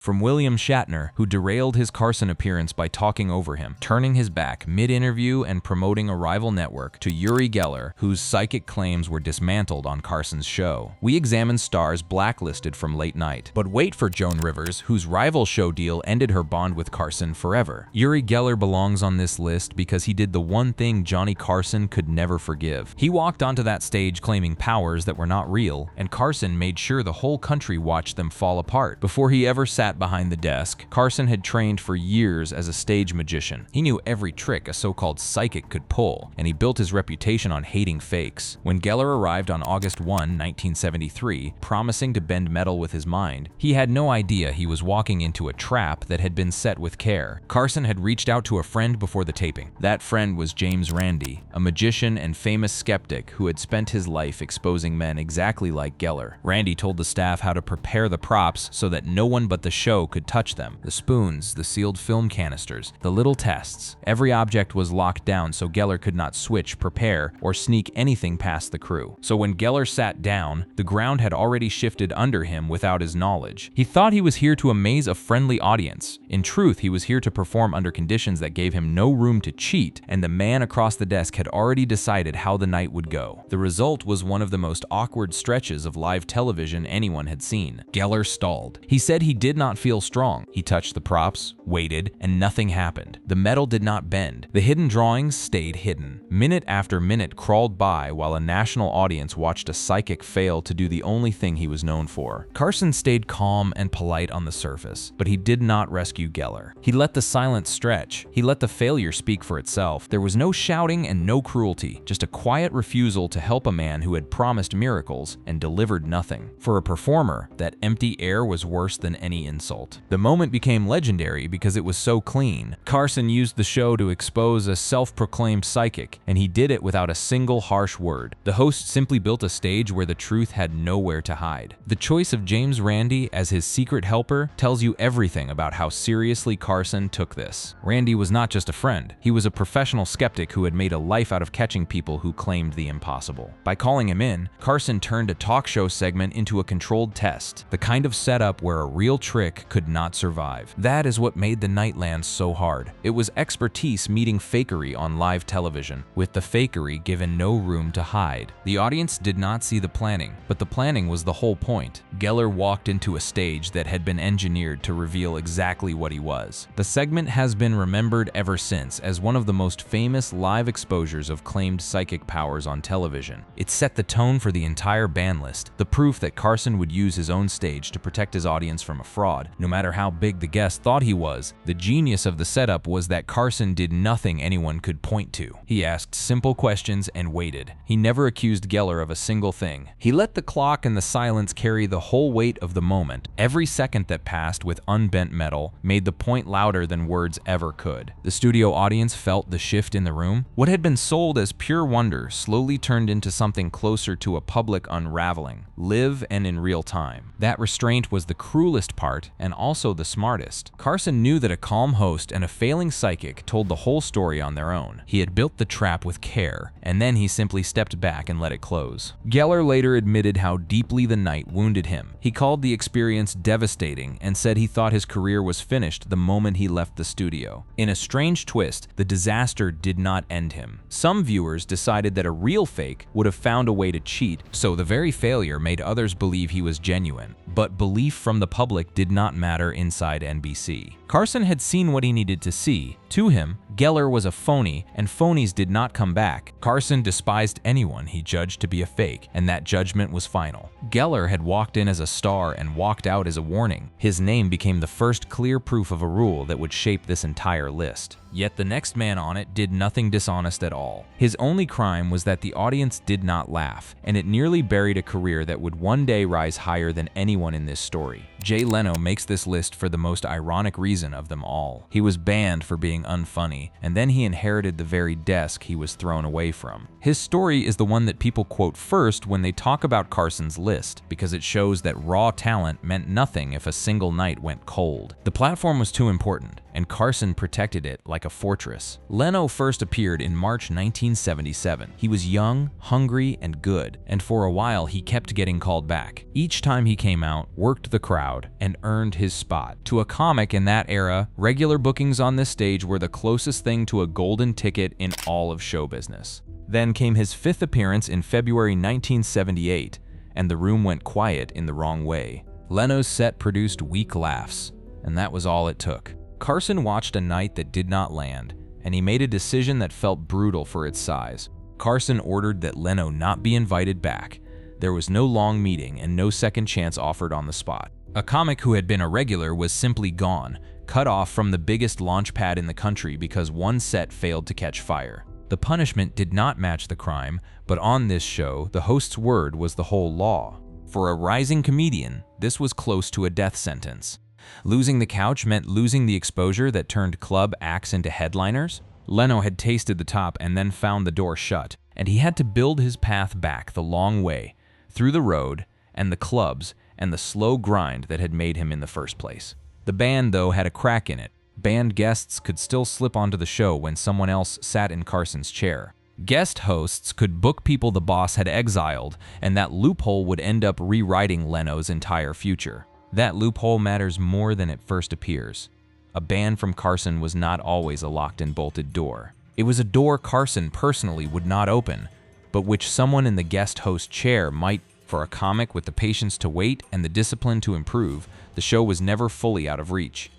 From William Shatner, who derailed his Carson appearance by talking over him, turning his back mid-interview and promoting a rival network, to Uri Geller, whose psychic claims were dismantled on Carson's show. We examine stars blacklisted from late night. But wait for Joan Rivers, whose rival show deal ended her bond with Carson forever. Uri Geller belongs on this list because he did the one thing Johnny Carson could never forgive. He walked onto that stage claiming powers that were not real, and Carson made sure the whole country watched them fall apart. Before he ever sat behind the desk, Carson had trained for years as a stage magician. He knew every trick a so-called psychic could pull, and he built his reputation on hating fakes. When Geller arrived on August 1, 1973, promising to bend metal with his mind, he had no idea he was walking into a trap that had been set with care. Carson had reached out to a friend before the taping. That friend was James Randi, a magician and famous skeptic who had spent his life exposing men exactly like Geller. Randi told the staff how to prepare the props so that no one but the show could touch them. The spoons, the sealed film canisters, the little tests. Every object was locked down so Geller could not switch, prepare, or sneak anything past the crew. So when Geller sat down, the ground had already shifted under him without his knowledge. He thought he was here to amaze a friendly audience. In truth, he was here to perform under conditions that gave him no room to cheat, and the man across the desk had already decided how the night would go. The result was one of the most awkward stretches of live television anyone had seen. Geller stalled. He said he did not feel strong. He touched the props, waited, and nothing happened. The metal did not bend. The hidden drawings stayed hidden. Minute after minute crawled by while a national audience watched a psychic fail to do the only thing he was known for. Carson stayed calm and polite on the surface, but he did not rescue Geller. He let the silence stretch. He let the failure speak for itself. There was no shouting and no cruelty, just a quiet refusal to help a man who had promised miracles and delivered nothing. For a performer, that empty air was worse than any insult. The moment became legendary because it was so clean. Carson used the show to expose a self-proclaimed psychic, and he did it without a single harsh word. The host simply built a stage where the truth had nowhere to hide. The choice of James Randi as his secret helper tells you everything about how seriously Carson took this. Randi was not just a friend. He was a professional skeptic who had made a life out of catching people who claimed the impossible. By calling him in, Carson turned a talk show segment into a controlled test, the kind of setup where a real trick could not survive. That is what made the Nightland so hard. It was expertise meeting fakery on live television, with the fakery given no room to hide. The audience did not see the planning, but the planning was the whole point. Geller walked into a stage that had been engineered to reveal exactly what he was. The segment has been remembered ever since as one of the most famous live exposures of claimed psychic powers on television. It set the tone for the entire ban list, the proof that Carson would use his own stage to protect his audience from a fraud. No matter how big the guest thought he was, the genius of the setup was that Carson did nothing anyone could point to. He asked simple questions and waited. He never accused Geller of a single thing. He let the clock and the silence carry the whole weight of the moment. Every second that passed with unbent metal made the point louder than words ever could. The studio audience felt the shift in the room. What had been sold as pure wonder slowly turned into something closer to a public unraveling, live and in real time. That restraint was the cruelest part and also the smartest. Carson knew that a calm host and a failing psychic told the whole story on their own. He had built the trap with care, and then he simply stepped back and let it close. Geller later admitted how deeply the night wounded him. He called the experience devastating and said he thought his career was finished the moment he left the studio. In a strange twist, the disaster did not end him. Some viewers decided that a real fake would have found a way to cheat, so the very failure made others believe he was genuine. But belief from the public did not matter inside NBC. Carson had seen what he needed to see. To him, Geller was a phony, and phonies did not come back. Carson despised anyone he judged to be a fake, and that judgment was final. Geller had walked in as a star and walked out as a warning. His name became the first clear proof of a rule that would shape this entire list. Yet the next man on it did nothing dishonest at all. His only crime was that the audience did not laugh, and it nearly buried a career that would one day rise higher than anyone in this story. Jay Leno makes this list for the most ironic reason of them all. He was banned for being unfunny, and then he inherited the very desk he was thrown away from. His story is the one that people quote first when they talk about Carson's list, because it shows that raw talent meant nothing if a single night went cold. The platform was too important. and Carson protected it like a fortress. Leno first appeared in March 1977. He was young, hungry, and good, and for a while he kept getting called back. Each time he came out, worked the crowd, and earned his spot. To a comic in that era, regular bookings on this stage were the closest thing to a golden ticket in all of show business. Then came his 5th appearance in February 1978, and the room went quiet in the wrong way. Leno's set produced weak laughs, and that was all it took. Carson watched a night that did not land, and he made a decision that felt brutal for its size. Carson ordered that Leno not be invited back. There was no long meeting and no second chance offered on the spot. A comic who had been a regular was simply gone, cut off from the biggest launch pad in the country because one set failed to catch fire. The punishment did not match the crime, but on this show, the host's word was the whole law. For a rising comedian, this was close to a death sentence. Losing the couch meant losing the exposure that turned club acts into headliners. Leno had tasted the top and then found the door shut, and he had to build his path back the long way, through the road, and the clubs, and the slow grind that had made him in the first place. The band, though, had a crack in it. Band guests could still slip onto the show when someone else sat in Carson's chair. Guest hosts could book people the boss had exiled, and that loophole would end up rewriting Leno's entire future. That loophole matters more than it first appears. A ban from Carson was not always a locked and bolted door. It was a door Carson personally would not open, but which someone in the guest host chair might. For a comic with the patience to wait and the discipline to improve, the show was never fully out of reach.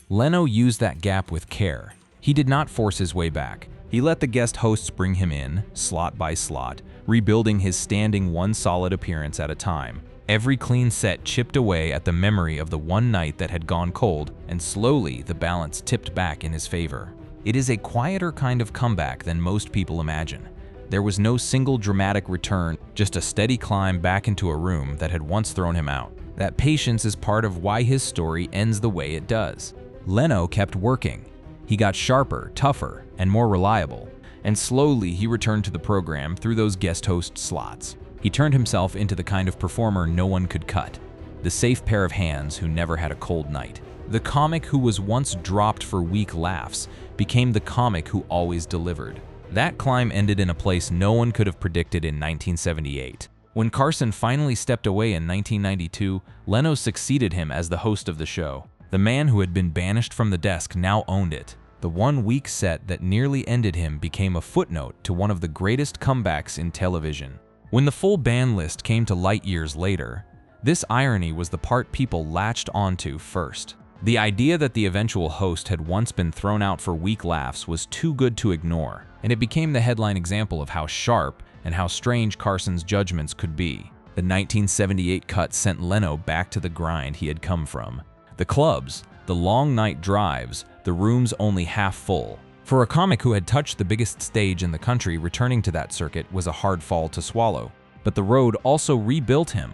Leno used that gap with care. He did not force his way back. He let the guest hosts bring him in, slot by slot, rebuilding his standing one solid appearance at a time. Every clean set chipped away at the memory of the one night that had gone cold, and slowly the balance tipped back in his favor. It is a quieter kind of comeback than most people imagine. There was no single dramatic return, just a steady climb back into a room that had once thrown him out. That patience is part of why his story ends the way it does. Leno kept working. He got sharper, tougher, and more reliable, and slowly he returned to the program through those guest host slots. He turned himself into the kind of performer no one could cut, the safe pair of hands who never had a cold night. The comic who was once dropped for weak laughs became the comic who always delivered. That climb ended in a place no one could have predicted in 1978. When Carson finally stepped away in 1992, Leno succeeded him as the host of the show. The man who had been banished from the desk now owned it. The one weak set that nearly ended him became a footnote to one of the greatest comebacks in television. When the full ban list came to light years later, this irony was the part people latched onto first. The idea that the eventual host had once been thrown out for weak laughs was too good to ignore, and it became the headline example of how sharp and how strange Carson's judgments could be. The 1978 cut sent Leno back to the grind he had come from. The clubs, the long night drives, the rooms only half full. For a comic who had touched the biggest stage in the country, returning to that circuit was a hard fall to swallow. But the road also rebuilt him.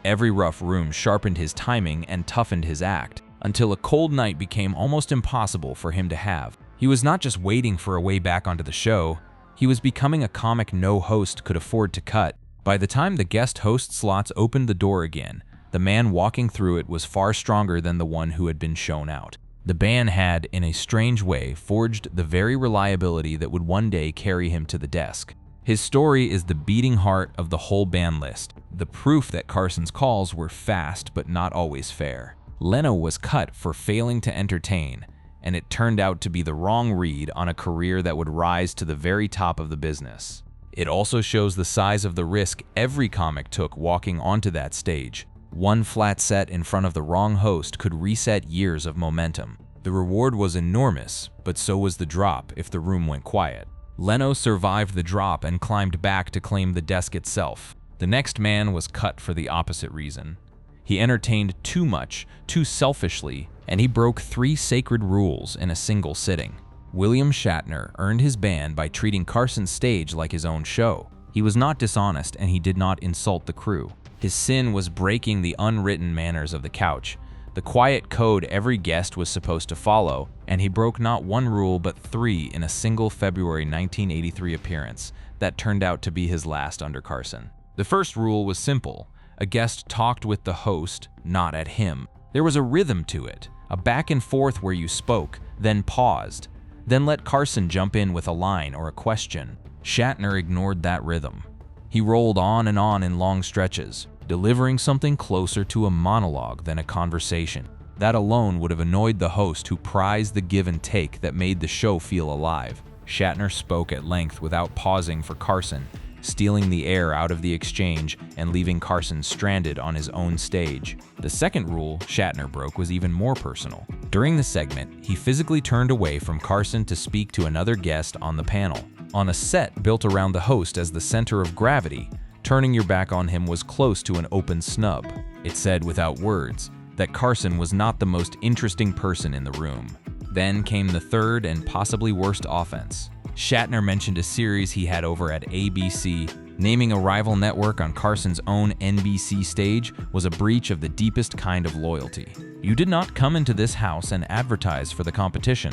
Every rough room sharpened his timing and toughened his act, until a cold night became almost impossible for him to have. He was not just waiting for a way back onto the show, he was becoming a comic no host could afford to cut. By the time the guest host slots opened the door again, the man walking through it was far stronger than the one who had been shown out. The ban had, in a strange way, forged the very reliability that would one day carry him to the desk. His story is the beating heart of the whole ban list, the proof that Carson's calls were fast but not always fair. Leno was cut for failing to entertain, and it turned out to be the wrong read on a career that would rise to the very top of the business. It also shows the size of the risk every comic took walking onto that stage. One flat set in front of the wrong host could reset years of momentum. The reward was enormous, but so was the drop if the room went quiet. Leno survived the drop and climbed back to claim the desk itself. The next man was cut for the opposite reason. He entertained too much, too selfishly, and he broke 3 sacred rules in a single sitting. William Shatner earned his ban by treating Carson's stage like his own show. He was not dishonest and he did not insult the crew. His sin was breaking the unwritten manners of the couch, the quiet code every guest was supposed to follow, and he broke not 1 rule but 3 in a single February 1983 appearance that turned out to be his last under Carson. The first rule was simple. A guest talked with the host, not at him. There was a rhythm to it, A back and forth where you spoke, then paused, then let Carson jump in with a line or a question. Shatner ignored that rhythm. He rolled on and on in long stretches, delivering something closer to a monologue than a conversation. That alone would have annoyed the host, who prized the give and take that made the show feel alive. Shatner spoke at length without pausing for Carson, stealing the air out of the exchange and leaving Carson stranded on his own stage. The second rule Shatner broke was even more personal. During the segment, he physically turned away from Carson to speak to another guest on the panel. On a set built around the host as the center of gravity, turning your back on him was close to an open snub. It said without words that Carson was not the most interesting person in the room. Then came the third and possibly worst offense. Shatner mentioned a series he had over at ABC. Naming a rival network on Carson's own NBC stage was a breach of the deepest kind of loyalty. You did not come into this house and advertise for the competition.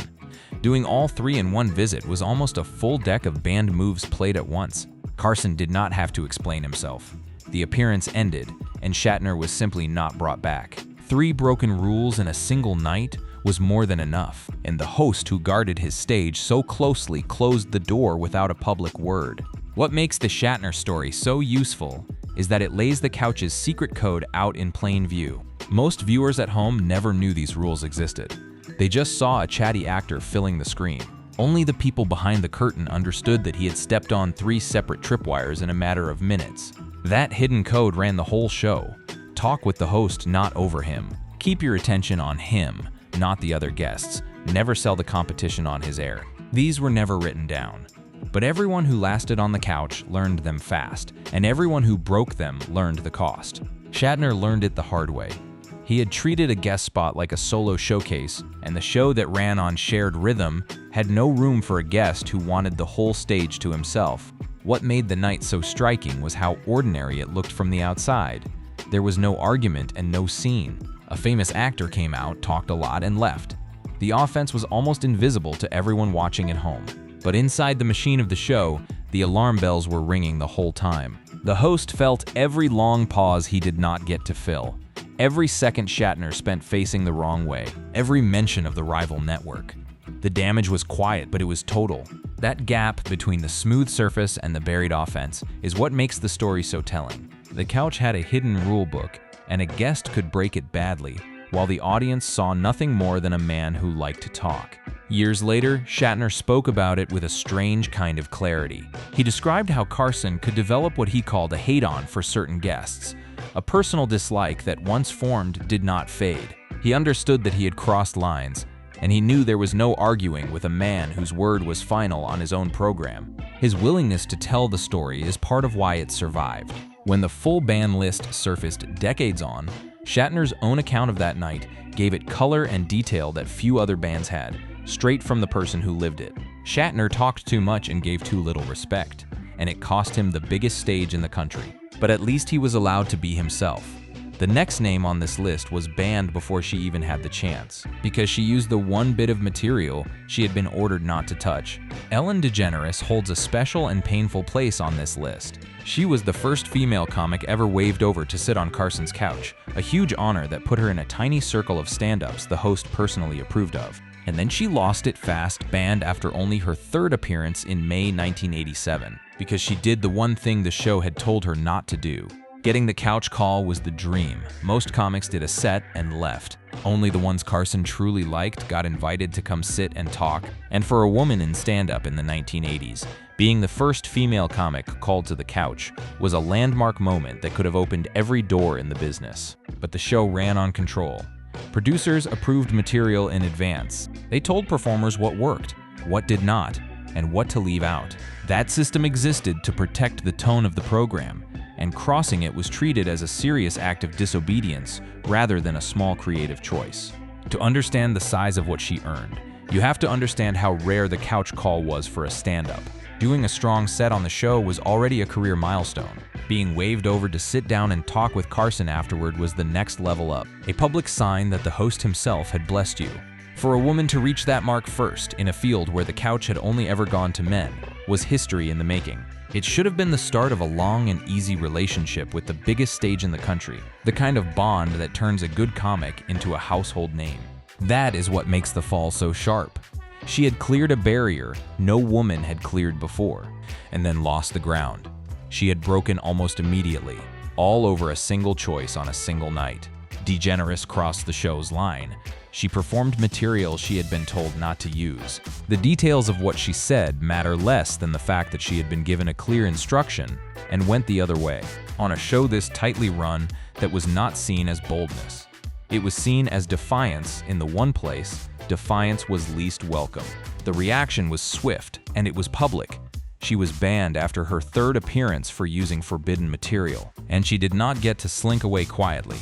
Doing all three in one visit was almost a full deck of banned moves played at once. Carson did not have to explain himself. The appearance ended, and Shatner was simply not brought back. 3 broken rules in a single night was more than enough, and the host who guarded his stage so closely closed the door without a public word. What makes the Shatner story so useful is that it lays the couch's secret code out in plain view. Most viewers at home never knew these rules existed. They just saw a chatty actor filling the screen. Only the people behind the curtain understood that he had stepped on 3 separate tripwires in a matter of minutes. That hidden code ran the whole show. Talk with the host, not over him. Keep your attention on him, not the other guests. Never sell the competition on his air. These were never written down. But everyone who lasted on the couch learned them fast, and everyone who broke them learned the cost. Shatner learned it the hard way. He had treated a guest spot like a solo showcase, and the show that ran on shared rhythm had no room for a guest who wanted the whole stage to himself. What made the night so striking was how ordinary it looked from the outside. There was no argument and no scene. A famous actor came out, talked a lot, and left. The offense was almost invisible to everyone watching at home. But inside the machine of the show, the alarm bells were ringing the whole time. The host felt every long pause he did not get to fill. Every second Shatner spent facing the wrong way. Every mention of the rival network. The damage was quiet, but it was total. That gap between the smooth surface and the buried offense is what makes the story so telling. The couch had a hidden rule book, and a guest could break it badly, while the audience saw nothing more than a man who liked to talk. Years later, Shatner spoke about it with a strange kind of clarity. He described how Carson could develop what he called a hate-on for certain guests. A personal dislike that once formed did not fade. He understood that he had crossed lines, and he knew there was no arguing with a man whose word was final on his own program. His willingness to tell the story is part of why it survived. When the full ban list surfaced decades on, Shatner's own account of that night gave it color and detail that few other bands had, straight from the person who lived it. Shatner talked too much and gave too little respect, and it cost him the biggest stage in the country. But at least he was allowed to be himself. The next name on this list was banned before she even had the chance, because she used the one bit of material she had been ordered not to touch. Ellen DeGeneres holds a special and painful place on this list. She was the first female comic ever waved over to sit on Carson's couch, a huge honor that put her in a tiny circle of stand-ups the host personally approved of. And then she lost it fast, banned after only her 3rd appearance in May 1987, because she did the one thing the show had told her not to do. Getting the couch call was the dream. Most comics did a set and left. Only the ones Carson truly liked got invited to come sit and talk. And for a woman in stand-up in the 1980s, being the first female comic called to the couch was a landmark moment that could have opened every door in the business. But the show ran on control. Producers approved material in advance. They told performers what worked, what did not, and what to leave out. That system existed to protect the tone of the program, and crossing it was treated as a serious act of disobedience rather than a small creative choice. To understand the size of what she earned, you have to understand how rare the couch call was for a stand-up. Doing a strong set on the show was already a career milestone. Being waved over to sit down and talk with Carson afterward was the next level up, a public sign that the host himself had blessed you. For a woman to reach that mark first in a field where the couch had only ever gone to men was history in the making. It should have been the start of a long and easy relationship with the biggest stage in the country, the kind of bond that turns a good comic into a household name. That is what makes the fall so sharp. She had cleared a barrier no woman had cleared before, and then lost the ground. She had broken almost immediately, all over a single choice on a single night. DeGeneres crossed the show's line. She performed material she had been told not to use. The details of what she said matter less than the fact that she had been given a clear instruction and went the other way. On a show this tightly run, that was not seen as boldness. It was seen as defiance. In the one place, defiance was least welcome. The reaction was swift, and it was public. She was banned after her third appearance for using forbidden material, and she did not get to slink away quietly.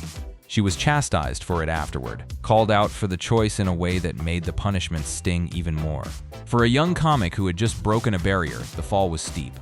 She was chastised for it afterward, called out for the choice in a way that made the punishment sting even more. For a young comic who had just broken a barrier, the fall was steep.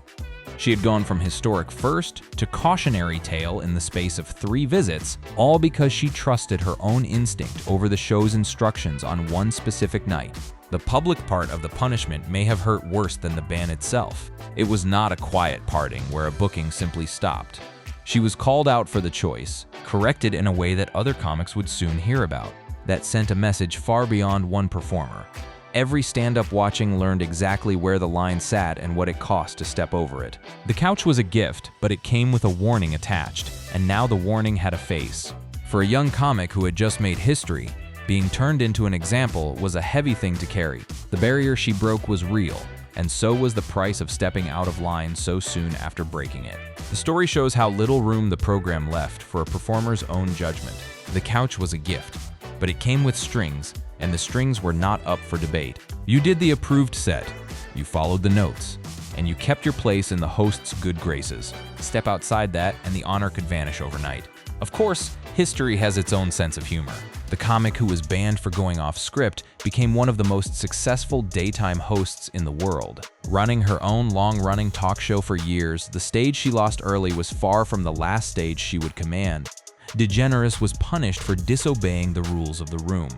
She had gone from historic first to cautionary tale in the space of 3 visits, all because she trusted her own instinct over the show's instructions on one specific night. The public part of the punishment may have hurt worse than the ban itself. It was not a quiet parting where a booking simply stopped. She was called out for the choice, corrected in a way that other comics would soon hear about, that sent a message far beyond one performer. Every stand-up watching learned exactly where the line sat and what it cost to step over it. The couch was a gift, but it came with a warning attached, and now the warning had a face. For a young comic who had just made history, being turned into an example was a heavy thing to carry. The barrier she broke was real, and so was the price of stepping out of line so soon after breaking it. The story shows how little room the program left for a performer's own judgment. The couch was a gift, but it came with strings, and the strings were not up for debate. You did the approved set, you followed the notes, and you kept your place in the host's good graces. Step outside that, and the honor could vanish overnight. Of course, history has its own sense of humor. The comic who was banned for going off script became one of the most successful daytime hosts in the world. Running her own long-running talk show for years, the stage she lost early was far from the last stage she would command. DeGeneres was punished for disobeying the rules of the room.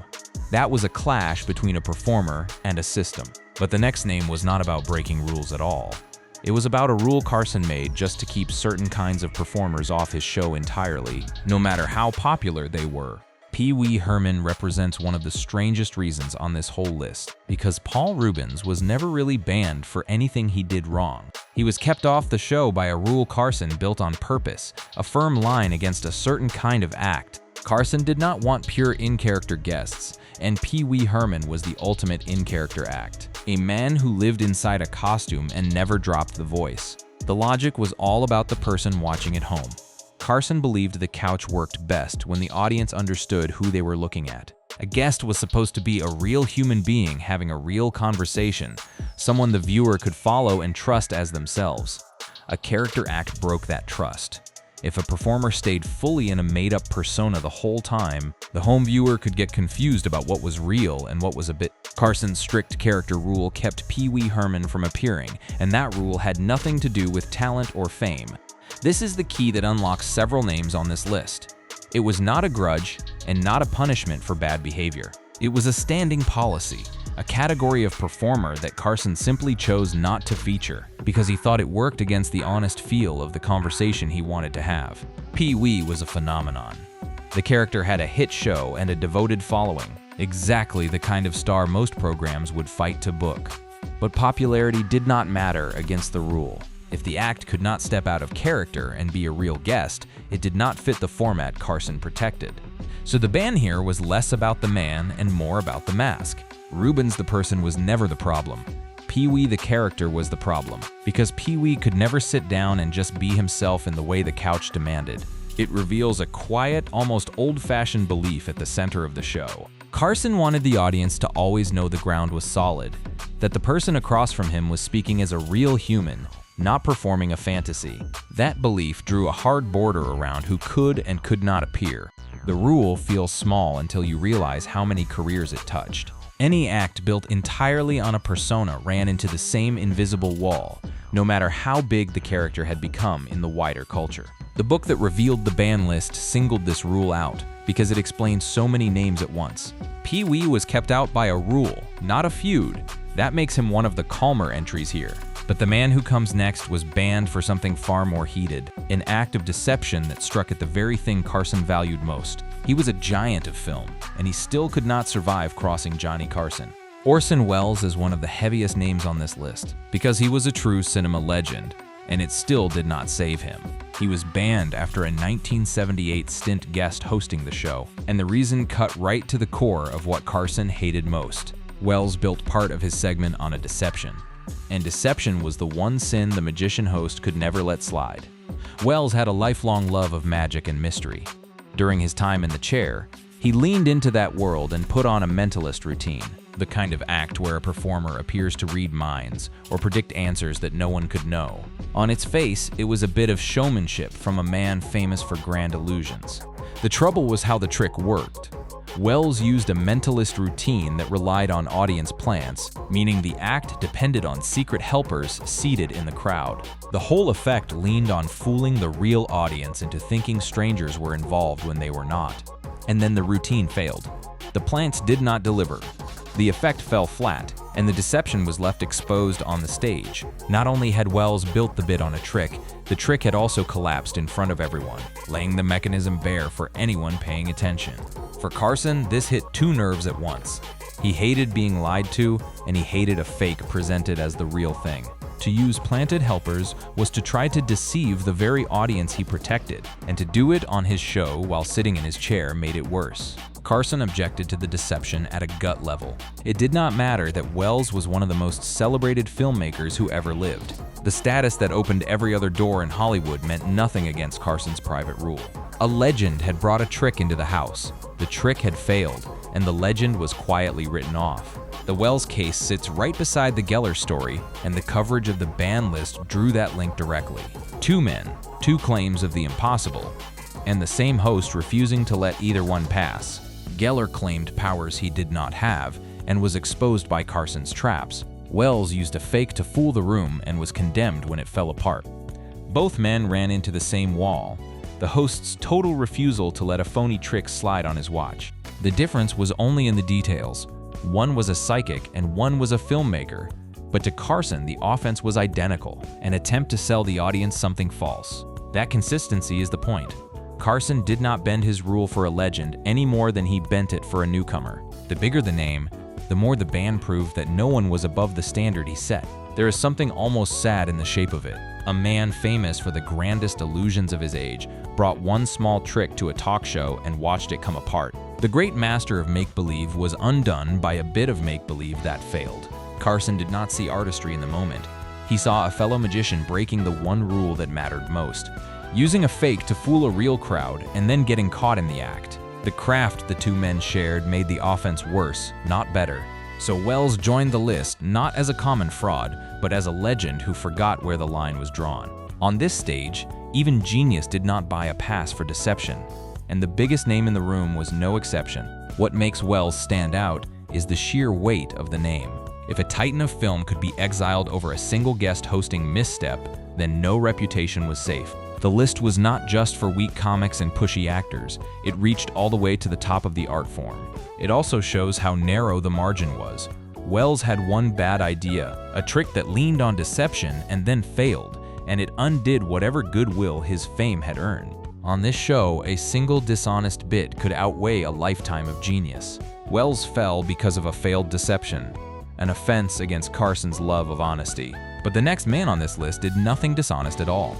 That was a clash between a performer and a system. But the next name was not about breaking rules at all. It was about a rule Carson made just to keep certain kinds of performers off his show entirely, no matter how popular they were. Pee Wee Herman represents one of the strangest reasons on this whole list, because Paul Reubens was never really banned for anything he did wrong. He was kept off the show by a rule Carson built on purpose, a firm line against a certain kind of act. Carson did not want pure in-character guests, and Pee Wee Herman was the ultimate in-character act. A man who lived inside a costume and never dropped the voice. The logic was all about the person watching at home. Carson believed the couch worked best when the audience understood who they were looking at. A guest was supposed to be a real human being having a real conversation, someone the viewer could follow and trust as themselves. A character act broke that trust. If a performer stayed fully in a made-up persona the whole time, the home viewer could get confused about what was real and what was a bit. Carson's strict character rule kept Pee Wee Herman from appearing, and that rule had nothing to do with talent or fame. This is the key that unlocks several names on this list. It was not a grudge and not a punishment for bad behavior. It was a standing policy, a category of performer that Carson simply chose not to feature because he thought it worked against the honest feel of the conversation he wanted to have. Pee Wee was a phenomenon. The character had a hit show and a devoted following, exactly the kind of star most programs would fight to book. But popularity did not matter against the rule. If the act could not step out of character and be a real guest, it did not fit the format Carson protected. So the ban here was less about the man and more about the mask. Reubens the person was never the problem. Pee Wee the character was the problem, because Pee Wee could never sit down and just be himself in the way the couch demanded. It reveals a quiet, almost old-fashioned belief at the center of the show. Carson wanted the audience to always know the ground was solid, that the person across from him was speaking as a real human, not performing a fantasy. That belief drew a hard border around who could and could not appear. The rule feels small until you realize how many careers it touched. Any act built entirely on a persona ran into the same invisible wall, no matter how big the character had become in the wider culture. The book that revealed the ban list singled this rule out because it explained so many names at once. Pee Wee was kept out by a rule, not a feud. That makes him one of the calmer entries here. But the man who comes next was banned for something far more heated, an act of deception that struck at the very thing Carson valued most, He was a giant of film, and he still could not survive crossing Johnny Carson. Orson Welles is one of the heaviest names on this list because he was a true cinema legend, and it still did not save him. He was banned after a 1978 stint guest hosting the show, and the reason cut right to the core of what Carson hated most. Welles built part of his segment on a deception, and deception was the one sin the magician host could never let slide. Welles had a lifelong love of magic and mystery. During his time in the chair, he leaned into that world and put on a mentalist routine, the kind of act where a performer appears to read minds or predict answers that no one could know. On its face, it was a bit of showmanship from a man famous for grand illusions. The trouble was how the trick worked. Welles used a mentalist routine that relied on audience plants, meaning the act depended on secret helpers seated in the crowd. The whole effect leaned on fooling the real audience into thinking strangers were involved when they were not. And then the routine failed. The plants did not deliver. The effect fell flat, and the deception was left exposed on the stage. Not only had Welles built the bit on a trick, the trick had also collapsed in front of everyone, laying the mechanism bare for anyone paying attention. For Carson, this hit two nerves at once. He hated being lied to, and he hated a fake presented as the real thing. To use planted helpers was to try to deceive the very audience he protected, and to do it on his show while sitting in his chair made it worse. Carson objected to the deception at a gut level. It did not matter that Welles was one of the most celebrated filmmakers who ever lived. The status that opened every other door in Hollywood meant nothing against Carson's private rule. A legend had brought a trick into the house. The trick had failed, and the legend was quietly written off. The Welles case sits right beside the Geller story, and the coverage of the ban list drew that link directly. Two men, two claims of the impossible, and the same host refusing to let either one pass. Geller claimed powers he did not have and was exposed by Carson's traps. Welles used a fake to fool the room and was condemned when it fell apart. Both men ran into the same wall, the host's total refusal to let a phony trick slide on his watch. The difference was only in the details. One was a psychic and one was a filmmaker. But to Carson, the offense was identical, an attempt to sell the audience something false. That consistency is the point. Carson did not bend his rule for a legend any more than he bent it for a newcomer. The bigger the name, the more the ban proved that no one was above the standard he set. There is something almost sad in the shape of it. A man famous for the grandest illusions of his age brought one small trick to a talk show and watched it come apart. The great master of make-believe was undone by a bit of make-believe that failed. Carson did not see artistry in the moment. He saw a fellow magician breaking the one rule that mattered most, using a fake to fool a real crowd and then getting caught in the act. The craft the two men shared made the offense worse, not better. So Welles joined the list not as a common fraud, but as a legend who forgot where the line was drawn. On this stage, even genius did not buy a pass for deception, and the biggest name in the room was no exception. What makes Welles stand out is the sheer weight of the name. If a titan of film could be exiled over a single guest hosting misstep, then no reputation was safe. The list was not just for weak comics and pushy actors. It reached all the way to the top of the art form. It also shows how narrow the margin was. Welles had one bad idea, a trick that leaned on deception and then failed, and it undid whatever goodwill his fame had earned. On this show, a single dishonest bit could outweigh a lifetime of genius. Welles fell because of a failed deception, an offense against Carson's love of honesty. But the next man on this list did nothing dishonest at all.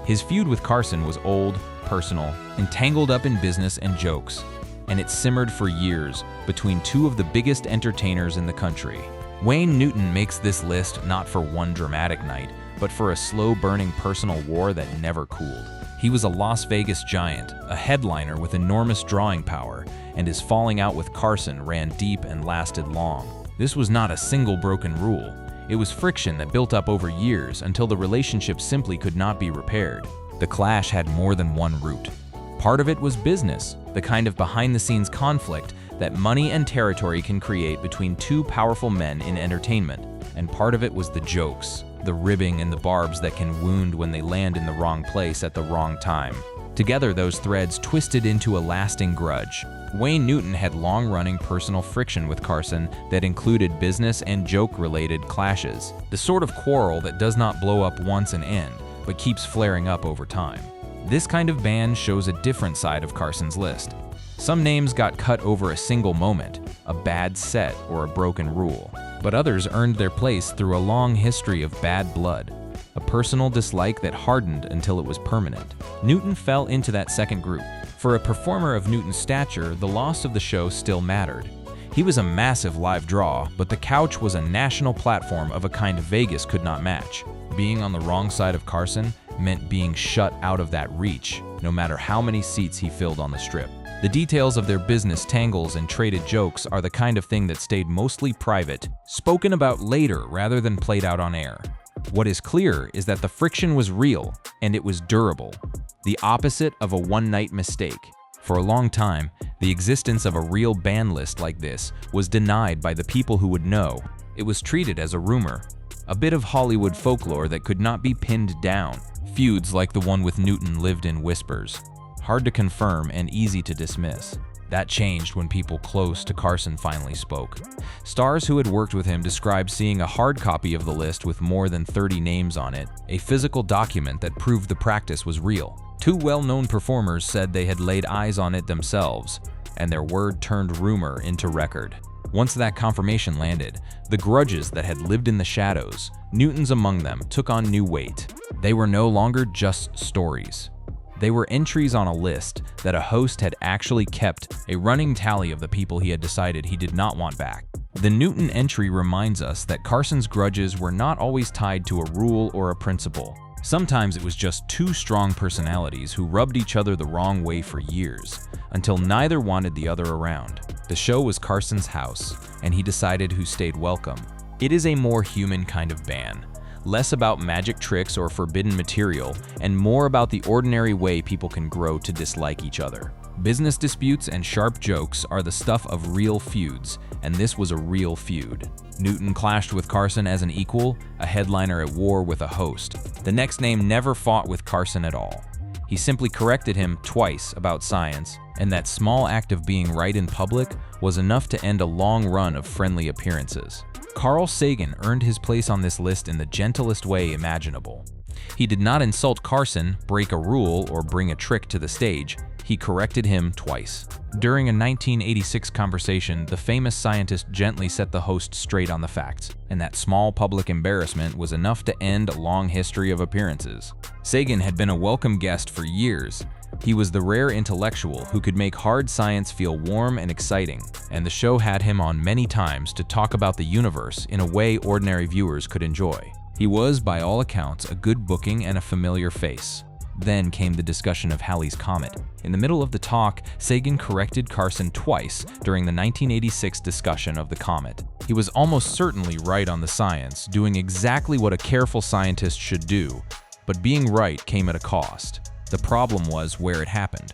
His feud with Carson was old, personal, and tangled up in business and jokes, and it simmered for years between two of the biggest entertainers in the country. Wayne Newton makes this list not for one dramatic night, but for a slow-burning personal war that never cooled. He was a Las Vegas giant, a headliner with enormous drawing power, and his falling out with Carson ran deep and lasted long. This was not a single broken rule. It was friction that built up over years until the relationship simply could not be repaired. The clash had more than one root. Part of it was business, the kind of behind-the-scenes conflict that money and territory can create between two powerful men in entertainment. And part of it was the jokes, the ribbing and the barbs that can wound when they land in the wrong place at the wrong time. Together, those threads twisted into a lasting grudge. Wayne Newton had long-running personal friction with Carson that included business and joke-related clashes, the sort of quarrel that does not blow up once and end, but keeps flaring up over time. This kind of ban shows a different side of Carson's list. Some names got cut over a single moment, a bad set, or a broken rule. But others earned their place through a long history of bad blood, a personal dislike that hardened until it was permanent. Newton fell into that second group. For a performer of Newton's stature, the loss of the show still mattered. He was a massive live draw, but the couch was a national platform of a kind Vegas could not match. Being on the wrong side of Carson meant being shut out of that reach, no matter how many seats he filled on the strip. The details of their business tangles and traded jokes are the kind of thing that stayed mostly private, spoken about later rather than played out on air. What is clear is that the friction was real, and it was durable, the opposite of a one-night mistake. For a long time, the existence of a real ban list like this was denied by the people who would know. It was treated as a rumor, a bit of Hollywood folklore that could not be pinned down. Feuds like the one with Newton lived in whispers, hard to confirm and easy to dismiss. That changed when people close to Carson finally spoke. Stars who had worked with him described seeing a hard copy of the list with more than 30 names on it, a physical document that proved the practice was real. Two well-known performers said they had laid eyes on it themselves, and their word turned rumor into record. Once that confirmation landed, the grudges that had lived in the shadows, Newton's among them, took on new weight. They were no longer just stories. They were entries on a list that a host had actually kept, a running tally of the people he had decided he did not want back. The Newton entry reminds us that Carson's grudges were not always tied to a rule or a principle. Sometimes it was just two strong personalities who rubbed each other the wrong way for years, until neither wanted the other around. The show was Carson's house, and he decided who stayed welcome. It is a more human kind of ban. Less about magic tricks or forbidden material, and more about the ordinary way people can grow to dislike each other. Business disputes and sharp jokes are the stuff of real feuds, and this was a real feud. Newton clashed with Carson as an equal, a headliner at war with a host. The next name never fought with Carson at all. He simply corrected him twice about science, and that small act of being right in public was enough to end a long run of friendly appearances. Carl Sagan earned his place on this list in the gentlest way imaginable. He did not insult Carson, break a rule, or bring a trick to the stage. He corrected him twice. During a 1986 conversation, the famous scientist gently set the host straight on the facts, and that small public embarrassment was enough to end a long history of appearances. Sagan had been a welcome guest for years. He was the rare intellectual who could make hard science feel warm and exciting, and the show had him on many times to talk about the universe in a way ordinary viewers could enjoy. He was, by all accounts, a good booking and a familiar face. Then came the discussion of Halley's Comet. In the middle of the talk, Sagan corrected Carson twice during the 1986 discussion of the comet. He was almost certainly right on the science, doing exactly what a careful scientist should do, but being right came at a cost. The problem was where it happened.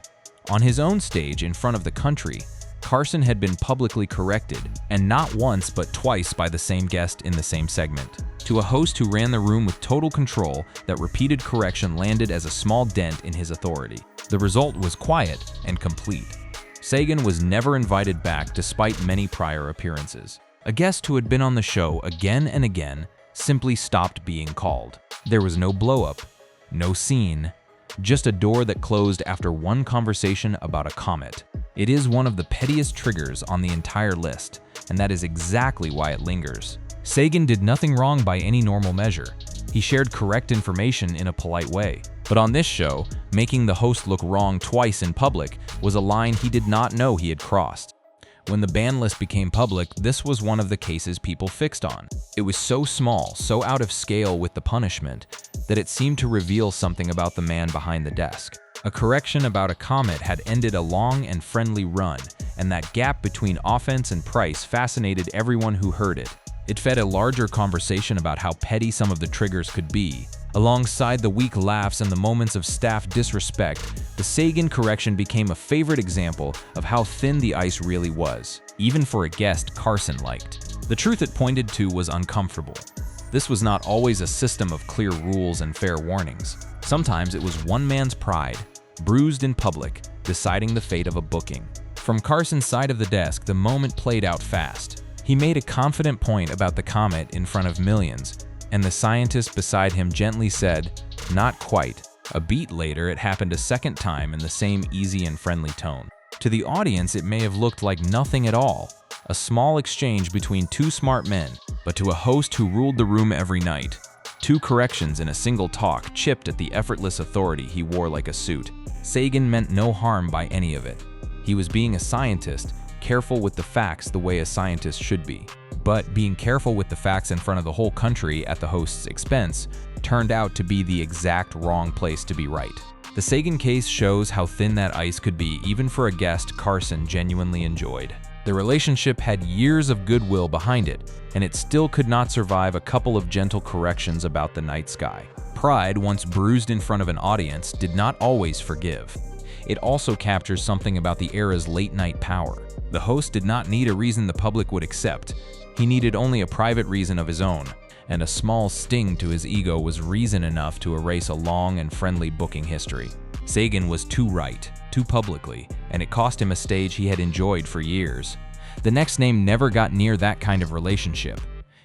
On his own stage in front of the country, Carson had been publicly corrected, and not once but twice by the same guest in the same segment. To a host who ran the room with total control, that repeated correction landed as a small dent in his authority. The result was quiet and complete. Sagan was never invited back despite many prior appearances. A guest who had been on the show again and again simply stopped being called. There was no blow-up, no scene, just a door that closed after one conversation about a comet. It is one of the pettiest triggers on the entire list, and that is exactly why it lingers. Sagan did nothing wrong by any normal measure. He shared correct information in a polite way. But on this show, making the host look wrong twice in public was a line he did not know he had crossed. When the ban list became public, this was one of the cases people fixed on. It was so small, so out of scale with the punishment, that it seemed to reveal something about the man behind the desk. A correction about a comet had ended a long and friendly run, and that gap between offense and price fascinated everyone who heard it. It fed a larger conversation about how petty some of the triggers could be. Alongside the weak laughs and the moments of staff disrespect, the Sagan correction became a favorite example of how thin the ice really was, even for a guest Carson liked. The truth it pointed to was uncomfortable. This was not always a system of clear rules and fair warnings. Sometimes it was one man's pride, bruised in public, deciding the fate of a booking. From Carson's side of the desk, the moment played out fast. He made a confident point about the comet in front of millions, and the scientist beside him gently said, "Not quite." A beat later, it happened a second time in the same easy and friendly tone. To the audience, it may have looked like nothing at all, a small exchange between two smart men, but to a host who ruled the room every night, two corrections in a single talk chipped at the effortless authority he wore like a suit. Sagan meant no harm by any of it. He was being a scientist, careful with the facts the way a scientist should be. But being careful with the facts in front of the whole country at the host's expense turned out to be the exact wrong place to be right. The Sagan case shows how thin that ice could be even for a guest Carson genuinely enjoyed. The relationship had years of goodwill behind it, and it still could not survive a couple of gentle corrections about the night sky. Pride, once bruised in front of an audience, did not always forgive. It also captures something about the era's late-night power. The host did not need a reason the public would accept. He needed only a private reason of his own, and a small sting to his ego was reason enough to erase a long and friendly booking history. Sagan was too right, too publicly, and it cost him a stage he had enjoyed for years. The next name never got near that kind of relationship.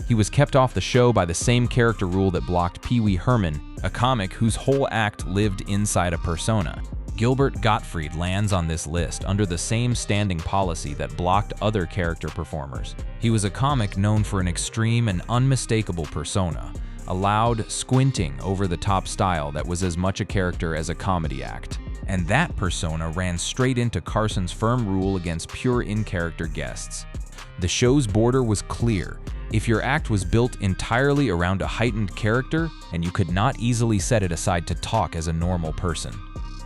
He was kept off the show by the same character rule that blocked Pee Wee Herman, a comic whose whole act lived inside a persona. Gilbert Gottfried lands on this list under the same standing policy that blocked other character performers. He was a comic known for an extreme and unmistakable persona, a loud, squinting, over-the-top style that was as much a character as a comedy act. And that persona ran straight into Carson's firm rule against pure in-character guests. The show's border was clear. If your act was built entirely around a heightened character, and you could not easily set it aside to talk as a normal person,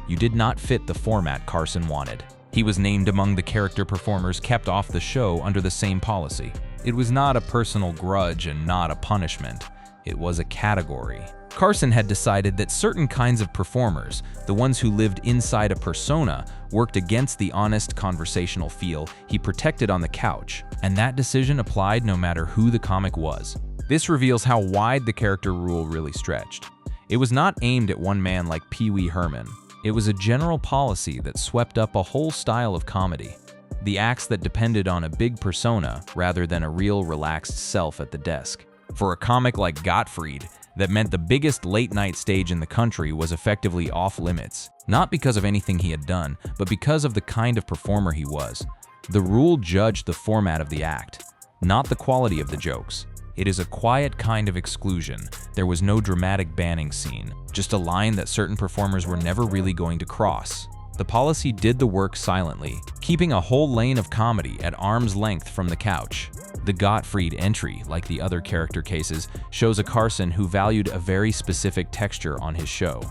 you did not fit the format Carson wanted. He was named among the character performers kept off the show under the same policy. It was not a personal grudge and not a punishment. It was a category. Carson had decided that certain kinds of performers, the ones who lived inside a persona, worked against the honest conversational feel he protected on the couch, and that decision applied no matter who the comic was. This reveals how wide the character rule really stretched. It was not aimed at one man like Pee Wee Herman. It was a general policy that swept up a whole style of comedy. The acts that depended on a big persona rather than a real relaxed self at the desk. For a comic like Gottfried, that meant the biggest late-night stage in the country was effectively off-limits, not because of anything he had done, but because of the kind of performer he was. The rule judged the format of the act, not the quality of the jokes. It is a quiet kind of exclusion. There was no dramatic banning scene, just a line that certain performers were never really going to cross. The policy did the work silently, keeping a whole lane of comedy at arm's length from the couch. The Gottfried entry, like the other character cases, shows a Carson who valued a very specific texture on his show.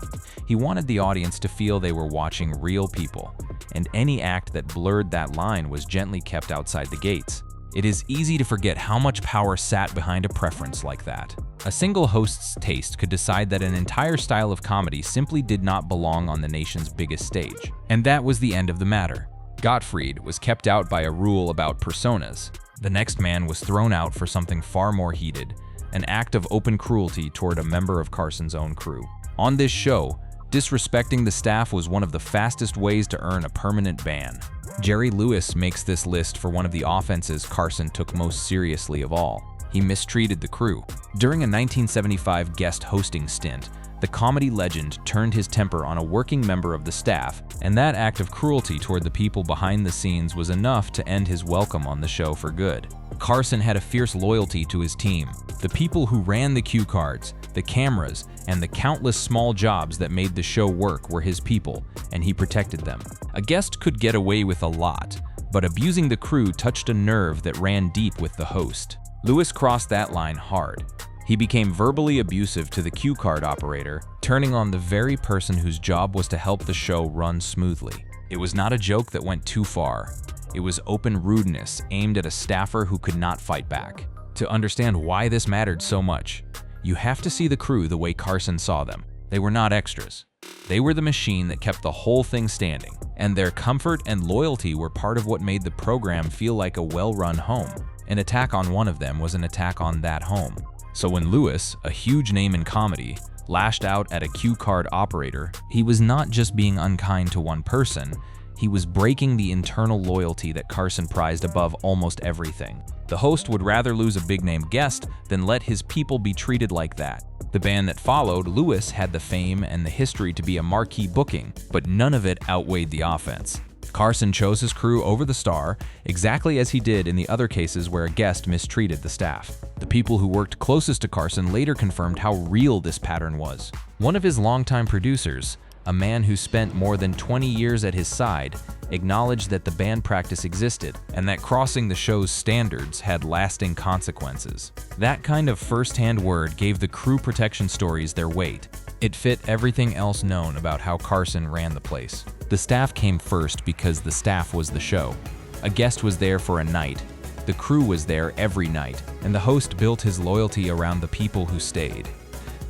He wanted the audience to feel they were watching real people, and any act that blurred that line was gently kept outside the gates. It is easy to forget how much power sat behind a preference like that. A single host's taste could decide that an entire style of comedy simply did not belong on the nation's biggest stage. And that was the end of the matter. Gottfried was kept out by a rule about personas. The next man was thrown out for something far more heated, an act of open cruelty toward a member of Carson's own crew. On this show, disrespecting the staff was one of the fastest ways to earn a permanent ban. Jerry Lewis makes this list for one of the offenses Carson took most seriously of all. He mistreated the crew. During a 1975 guest hosting stint, the comedy legend turned his temper on a working member of the staff, and that act of cruelty toward the people behind the scenes was enough to end his welcome on the show for good. Carson had a fierce loyalty to his team, the people who ran the cue cards, the cameras, and the countless small jobs that made the show work were his people, and he protected them. A guest could get away with a lot, but abusing the crew touched a nerve that ran deep with the host. Lewis crossed that line hard. He became verbally abusive to the cue card operator, turning on the very person whose job was to help the show run smoothly. It was not a joke that went too far. It was open rudeness aimed at a staffer who could not fight back. To understand why this mattered so much, you have to see the crew the way Carson saw them. They were not extras. They were the machine that kept the whole thing standing, and their comfort and loyalty were part of what made the program feel like a well-run home. An attack on one of them was an attack on that home. So when Lewis, a huge name in comedy, lashed out at a cue card operator, he was not just being unkind to one person, he was breaking the internal loyalty that Carson prized above almost everything. The host would rather lose a big-name guest than let his people be treated like that. The band that followed, Lewis, had the fame and the history to be a marquee booking, but none of it outweighed the offense. Carson chose his crew over the star, exactly as he did in the other cases where a guest mistreated the staff. The people who worked closest to Carson later confirmed how real this pattern was. One of his longtime producers, a man who spent more than 20 years at his side, acknowledged that the band practice existed and that crossing the show's standards had lasting consequences. That kind of first-hand word gave the crew protection stories their weight. It fit everything else known about how Carson ran the place. The staff came first because the staff was the show. A guest was there for a night. The crew was there every night, and the host built his loyalty around the people who stayed.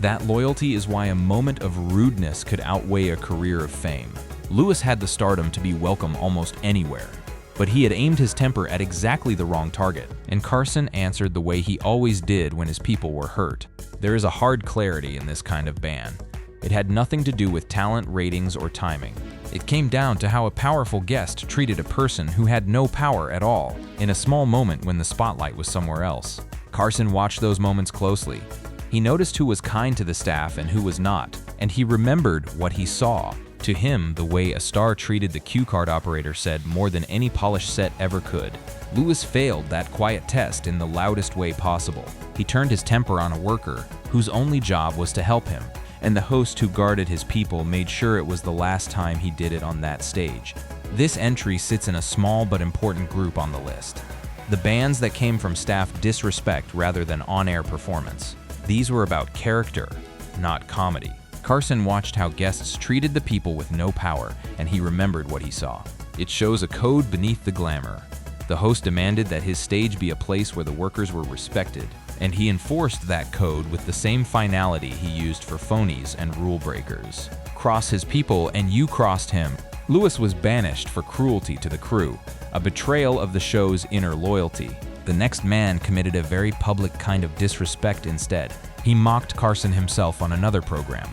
That loyalty is why a moment of rudeness could outweigh a career of fame. Lewis had the stardom to be welcome almost anywhere, but he had aimed his temper at exactly the wrong target, and Carson answered the way he always did when his people were hurt. There is a hard clarity in this kind of ban. It had nothing to do with talent, ratings, or timing. It came down to how a powerful guest treated a person who had no power at all, in a small moment when the spotlight was somewhere else. Carson watched those moments closely. He noticed who was kind to the staff and who was not, and he remembered what he saw. To him, the way a star treated the cue card operator said more than any polished set ever could. Lewis failed that quiet test in the loudest way possible. He turned his temper on a worker whose only job was to help him, and the host who guarded his people made sure it was the last time he did it on that stage. This entry sits in a small but important group on the list. The bans that came from staff disrespect rather than on-air performance. These were about character, not comedy. Carson watched how guests treated the people with no power, and he remembered what he saw. It shows a code beneath the glamour. The host demanded that his stage be a place where the workers were respected, and he enforced that code with the same finality he used for phonies and rule breakers. Cross his people and you crossed him. Lewis was banished for cruelty to the crew, a betrayal of the show's inner loyalty. The next man committed a very public kind of disrespect instead. He mocked Carson himself on another program,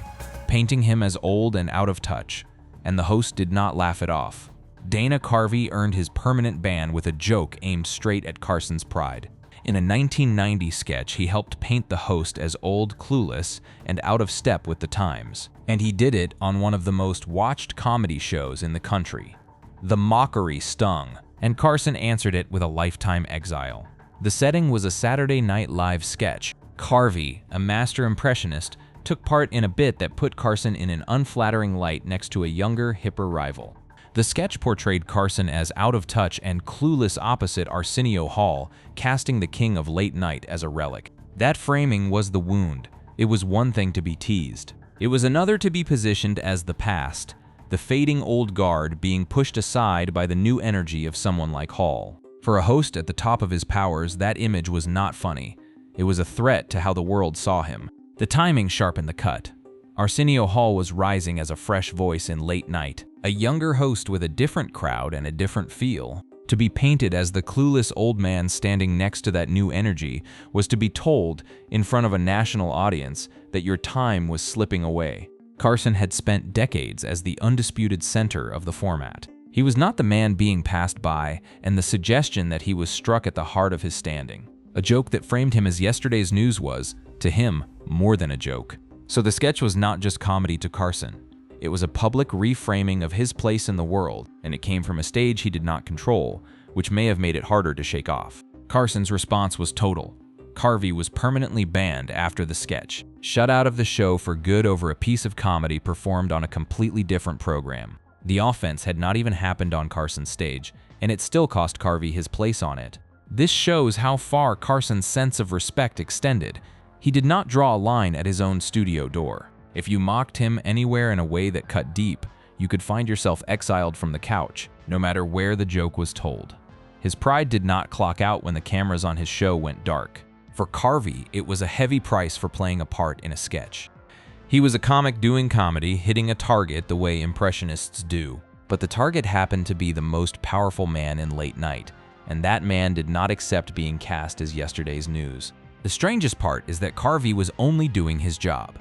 painting him as old and out of touch, and the host did not laugh it off. Dana Carvey earned his permanent ban with a joke aimed straight at Carson's pride. In a 1990 sketch, he helped paint the host as old, clueless, and out of step with the times. And he did it on one of the most watched comedy shows in the country. The mockery stung, and Carson answered it with a lifetime exile. The setting was a Saturday Night Live sketch. Carvey, a master impressionist, took part in a bit that put Carson in an unflattering light next to a younger, hipper rival. The sketch portrayed Carson as out of touch and clueless opposite Arsenio Hall, casting the king of late night as a relic. That framing was the wound. It was one thing to be teased. It was another to be positioned as the past, the fading old guard being pushed aside by the new energy of someone like Hall. For a host at the top of his powers, that image was not funny. It was a threat to how the world saw him. The timing sharpened the cut. Arsenio Hall was rising as a fresh voice in late night, a younger host with a different crowd and a different feel. To be painted as the clueless old man standing next to that new energy was to be told, in front of a national audience, that your time was slipping away. Carson had spent decades as the undisputed center of the format. He was not the man being passed by, and the suggestion that he was struck at the heart of his standing. A joke that framed him as yesterday's news was, to him, more than a joke. So the sketch was not just comedy to Carson. It was a public reframing of his place in the world, and it came from a stage he did not control, which may have made it harder to shake off. Carson's response was total. Carvey was permanently banned after the sketch, shut out of the show for good over a piece of comedy performed on a completely different program. The offense had not even happened on Carson's stage, and it still cost Carvey his place on it. This shows how far Carson's sense of respect extended. He did not draw a line at his own studio door. If you mocked him anywhere in a way that cut deep, you could find yourself exiled from the couch, no matter where the joke was told. His pride did not clock out when the cameras on his show went dark. For Carvey, it was a heavy price for playing a part in a sketch. He was a comic doing comedy, hitting a target the way impressionists do. But the target happened to be the most powerful man in late night, and that man did not accept being cast as yesterday's news. The strangest part is that Carvey was only doing his job.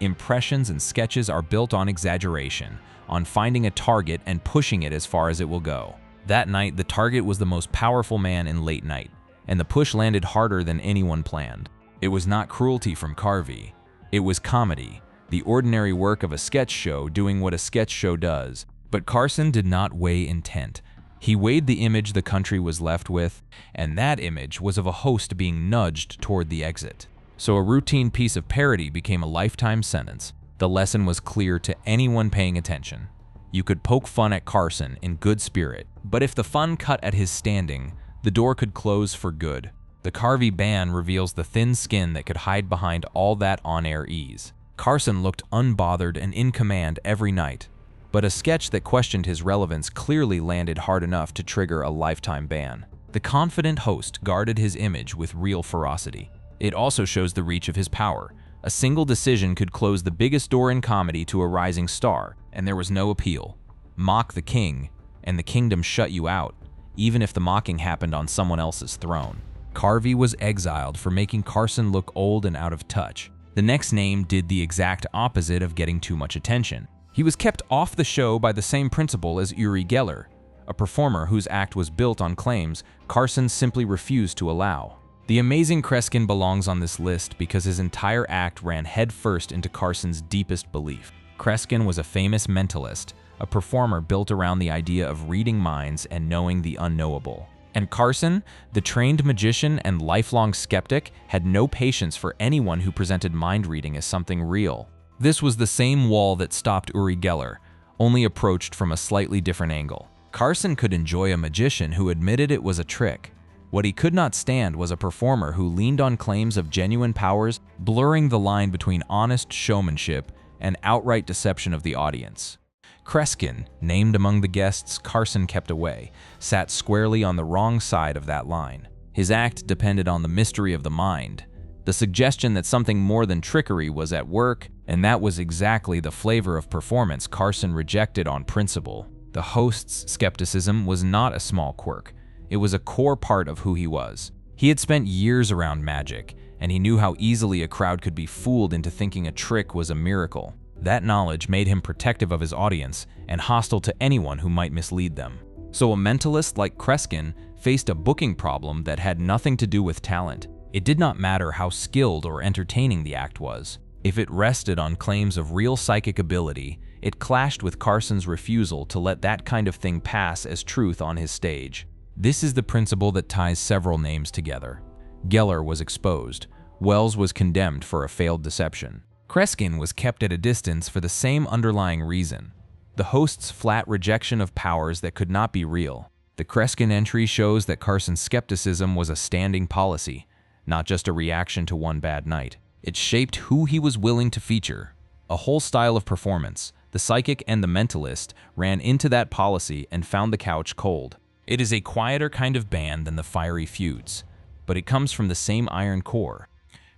Impressions and sketches are built on exaggeration, on finding a target and pushing it as far as it will go. That night, the target was the most powerful man in late night, and the push landed harder than anyone planned. It was not cruelty from Carvey. It was comedy, the ordinary work of a sketch show doing what a sketch show does, But Carson did not weigh intent. He weighed the image the country was left with, and that image was of a host being nudged toward the exit. So a routine piece of parody became a lifetime sentence. The lesson was clear to anyone paying attention. You could poke fun at Carson in good spirit, but if the fun cut at his standing, the door could close for good. The Carvey ban reveals the thin skin that could hide behind all that on-air ease. Carson looked unbothered and in command every night, but a sketch that questioned his relevance clearly landed hard enough to trigger a lifetime ban. The confident host guarded his image with real ferocity. It also shows the reach of his power. A single decision could close the biggest door in comedy to a rising star, and there was no appeal. Mock the king, and the kingdom shut you out, even if the mocking happened on someone else's throne. Carvey was exiled for making Carson look old and out of touch. The next name did the exact opposite of getting too much attention. He was kept off the show by the same principle as Uri Geller, a performer whose act was built on claims Carson simply refused to allow. The amazing Kreskin belongs on this list because his entire act ran headfirst into Carson's deepest belief. Kreskin was a famous mentalist, a performer built around the idea of reading minds and knowing the unknowable. And Carson, the trained magician and lifelong skeptic, had no patience for anyone who presented mind reading as something real. This was the same wall that stopped Uri Geller, only approached from a slightly different angle. Carson could enjoy a magician who admitted it was a trick. What he could not stand was a performer who leaned on claims of genuine powers, blurring the line between honest showmanship and outright deception of the audience. Kreskin, named among the guests Carson kept away, sat squarely on the wrong side of that line. His act depended on the mystery of the mind, the suggestion that something more than trickery was at work, and that was exactly the flavor of performance Carson rejected on principle. The host's skepticism was not a small quirk. It was a core part of who he was. He had spent years around magic, and he knew how easily a crowd could be fooled into thinking a trick was a miracle. That knowledge made him protective of his audience and hostile to anyone who might mislead them. So a mentalist like Kreskin faced a booking problem that had nothing to do with talent. It did not matter how skilled or entertaining the act was. If it rested on claims of real psychic ability, it clashed with Carson's refusal to let that kind of thing pass as truth on his stage. This is the principle that ties several names together. Geller was exposed. Wells was condemned for a failed deception. Kreskin was kept at a distance for the same underlying reason: the host's flat rejection of powers that could not be real. The Kreskin entry shows that Carson's skepticism was a standing policy, not just a reaction to one bad night. It shaped who he was willing to feature. A whole style of performance, the psychic and the mentalist, ran into that policy and found the couch cold. It is a quieter kind of ban than the fiery feuds, but it comes from the same iron core.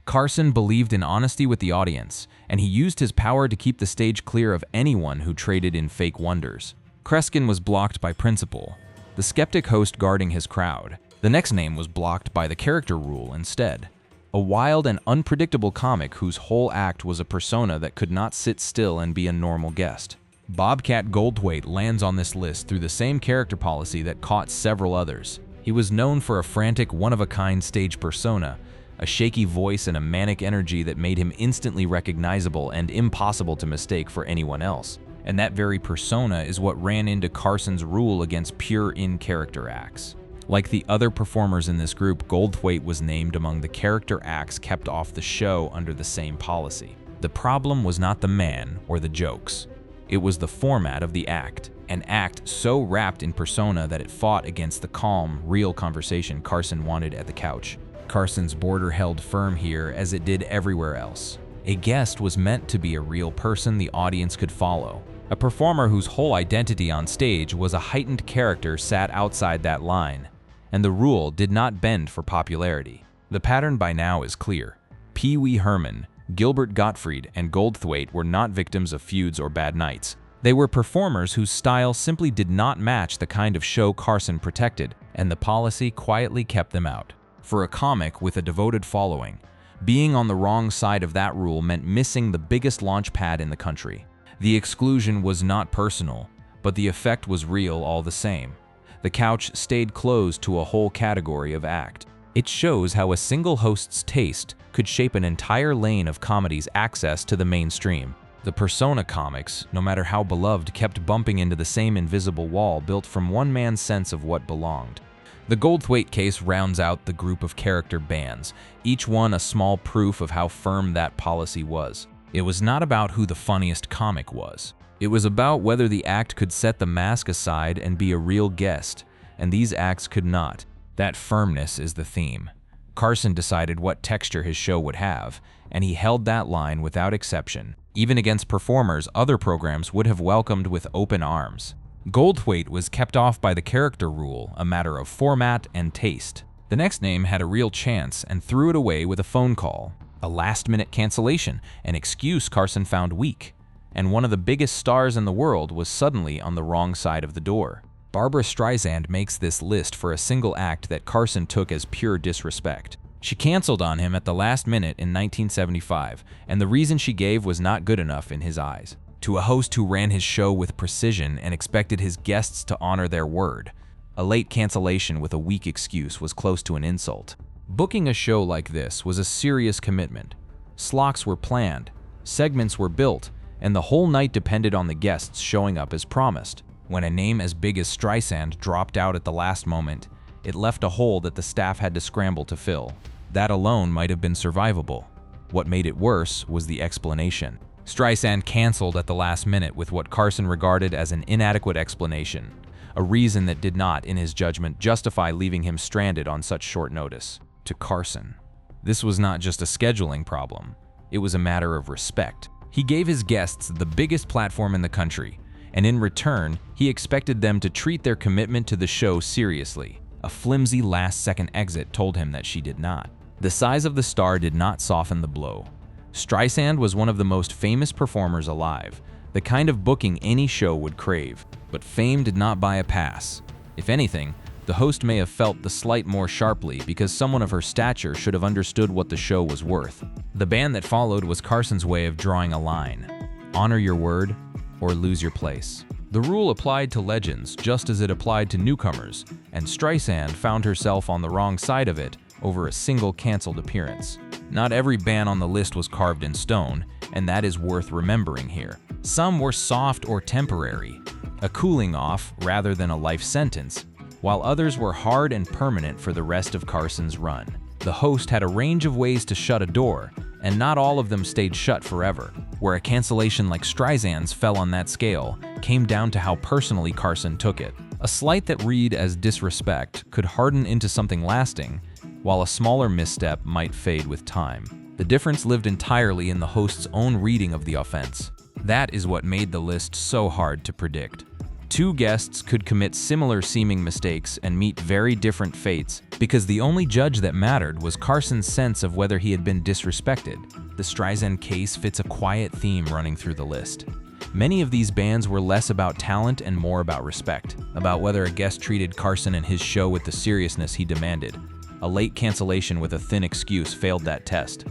Carson believed in honesty with the audience, and he used his power to keep the stage clear of anyone who traded in fake wonders. Kreskin was blocked by principle, the skeptic host guarding his crowd. The next name was blocked by the character rule instead. A wild and unpredictable comic whose whole act was a persona that could not sit still and be a normal guest. Bobcat Goldthwait lands on this list through the same character policy that caught several others. He was known for a frantic, one-of-a-kind stage persona, a shaky voice and a manic energy that made him instantly recognizable and impossible to mistake for anyone else. And that very persona is what ran into Carson's rule against pure in-character acts. Like the other performers in this group, Goldthwait was named among the character acts kept off the show under the same policy. The problem was not the man or the jokes. It was the format of the act, an act so wrapped in persona that it fought against the calm, real conversation Carson wanted at the couch. Carson's border held firm here as it did everywhere else. A guest was meant to be a real person the audience could follow. A performer whose whole identity on stage was a heightened character sat outside that line, and the rule did not bend for popularity. The pattern by now is clear. Pee Wee Herman, Gilbert Gottfried, and Goldthwait were not victims of feuds or bad nights. They were performers whose style simply did not match the kind of show Carson protected, and the policy quietly kept them out. For a comic with a devoted following, being on the wrong side of that rule meant missing the biggest launch pad in the country. The exclusion was not personal, but the effect was real all the same. The couch stayed closed to a whole category of act. It shows how a single host's taste could shape an entire lane of comedy's access to the mainstream. The persona comics, no matter how beloved, kept bumping into the same invisible wall built from one man's sense of what belonged. The Goldthwait case rounds out the group of character bans, each one a small proof of how firm that policy was. It was not about who the funniest comic was. It was about whether the act could set the mask aside and be a real guest, and these acts could not. That firmness is the theme. Carson decided what texture his show would have, and he held that line without exception. Even against performers other programs would have welcomed with open arms. Goldthwait was kept off by the character rule, a matter of format and taste. The next name had a real chance and threw it away with a phone call, a last-minute cancellation, an excuse Carson found weak. And one of the biggest stars in the world was suddenly on the wrong side of the door. Barbra Streisand makes this list for a single act that Carson took as pure disrespect. She canceled on him at the last minute in 1975, and the reason she gave was not good enough in his eyes. To a host who ran his show with precision and expected his guests to honor their word, a late cancellation with a weak excuse was close to an insult. Booking a show like this was a serious commitment. Slots were planned, segments were built, and the whole night depended on the guests showing up as promised. When a name as big as Streisand dropped out at the last moment, it left a hole that the staff had to scramble to fill. That alone might have been survivable. What made it worse was the explanation. Streisand canceled at the last minute with what Carson regarded as an inadequate explanation, a reason that did not, in his judgment, justify leaving him stranded on such short notice. To Carson, this was not just a scheduling problem, it was a matter of respect. He gave his guests the biggest platform in the country, and in return, he expected them to treat their commitment to the show seriously. A flimsy last-second exit told him that she did not. The size of the star did not soften the blow. Streisand was one of the most famous performers alive, the kind of booking any show would crave. But fame did not buy a pass. If anything, the host may have felt the slight more sharply because someone of her stature should have understood what the show was worth. The ban that followed was Carson's way of drawing a line. Honor your word or lose your place. The rule applied to legends just as it applied to newcomers, and Streisand found herself on the wrong side of it over a single canceled appearance. Not every ban on the list was carved in stone, and that is worth remembering here. Some were soft or temporary, a cooling off rather than a life sentence, while others were hard and permanent for the rest of Carson's run. The host had a range of ways to shut a door, and not all of them stayed shut forever. Where a cancellation like Streisand's fell on that scale came down to how personally Carson took it. A slight that read as disrespect could harden into something lasting, while a smaller misstep might fade with time. The difference lived entirely in the host's own reading of the offense. That is what made the list so hard to predict. Two guests could commit similar-seeming mistakes and meet very different fates because the only judge that mattered was Carson's sense of whether he had been disrespected. The Streisand case fits a quiet theme running through the list. Many of these bans were less about talent and more about respect, about whether a guest treated Carson and his show with the seriousness he demanded. A late cancellation with a thin excuse failed that test.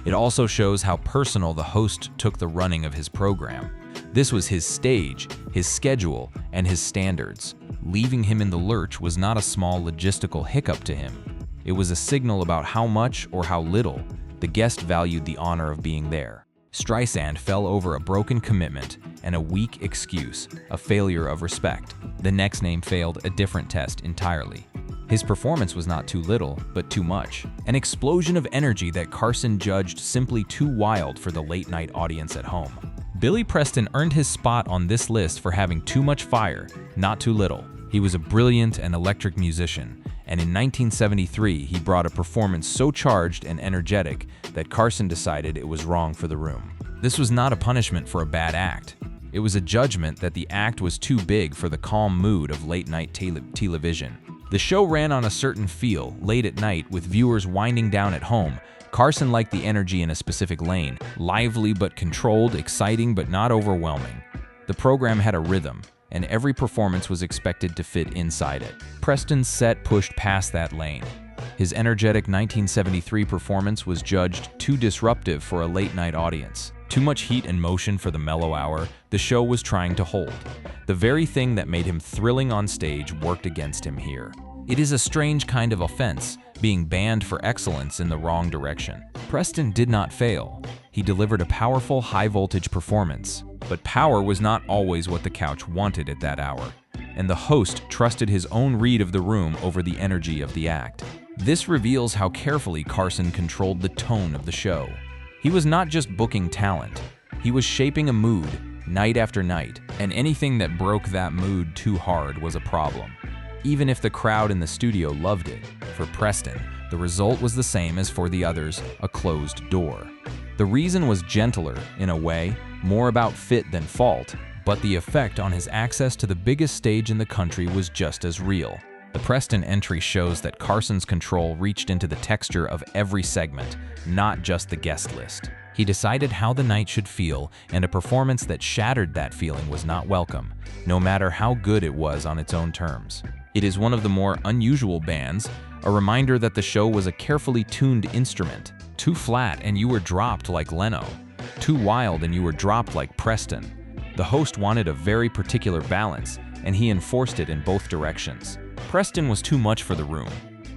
It also shows how personal the host took the running of his program. This was his stage, his schedule, and his standards. Leaving him in the lurch was not a small logistical hiccup to him. It was a signal about how much or how little the guest valued the honor of being there. Streisand fell over a broken commitment and a weak excuse, a failure of respect. The next name failed a different test entirely. His performance was not too little, but too much. An explosion of energy that Carson judged simply too wild for the late-night audience at home. Billy Preston earned his spot on this list for having too much fire, not too little. He was a brilliant and electric musician, and in 1973 he brought a performance so charged and energetic that Carson decided it was wrong for the room. This was not a punishment for a bad act. It was a judgment that the act was too big for the calm mood of late-night television. The show ran on a certain feel, late at night, with viewers winding down at home. Carson liked the energy in a specific lane, lively but controlled, exciting but not overwhelming. The program had a rhythm, and every performance was expected to fit inside it. Preston's set pushed past that lane. His energetic 1973 performance was judged too disruptive for a late-night audience. Too much heat and motion for the mellow hour the show was trying to hold. The very thing that made him thrilling on stage worked against him here. It is a strange kind of offense, being banned for excellence in the wrong direction. Preston did not fail. He delivered a powerful, high-voltage performance. But power was not always what the couch wanted at that hour, and the host trusted his own read of the room over the energy of the act. This reveals how carefully Carson controlled the tone of the show. He was not just booking talent, he was shaping a mood, night after night, and anything that broke that mood too hard was a problem. Even if the crowd in the studio loved it, for Preston, the result was the same as for the others, a closed door. The reason was gentler, in a way, more about fit than fault, but the effect on his access to the biggest stage in the country was just as real. The Preston entry shows that Carson's control reached into the texture of every segment, not just the guest list. He decided how the night should feel, and a performance that shattered that feeling was not welcome, no matter how good it was on its own terms. It is one of the more unusual bans, a reminder that the show was a carefully tuned instrument. Too flat and you were dropped like Leno. Too wild and you were dropped like Preston. The host wanted a very particular balance, and he enforced it in both directions. Preston was too much for the room,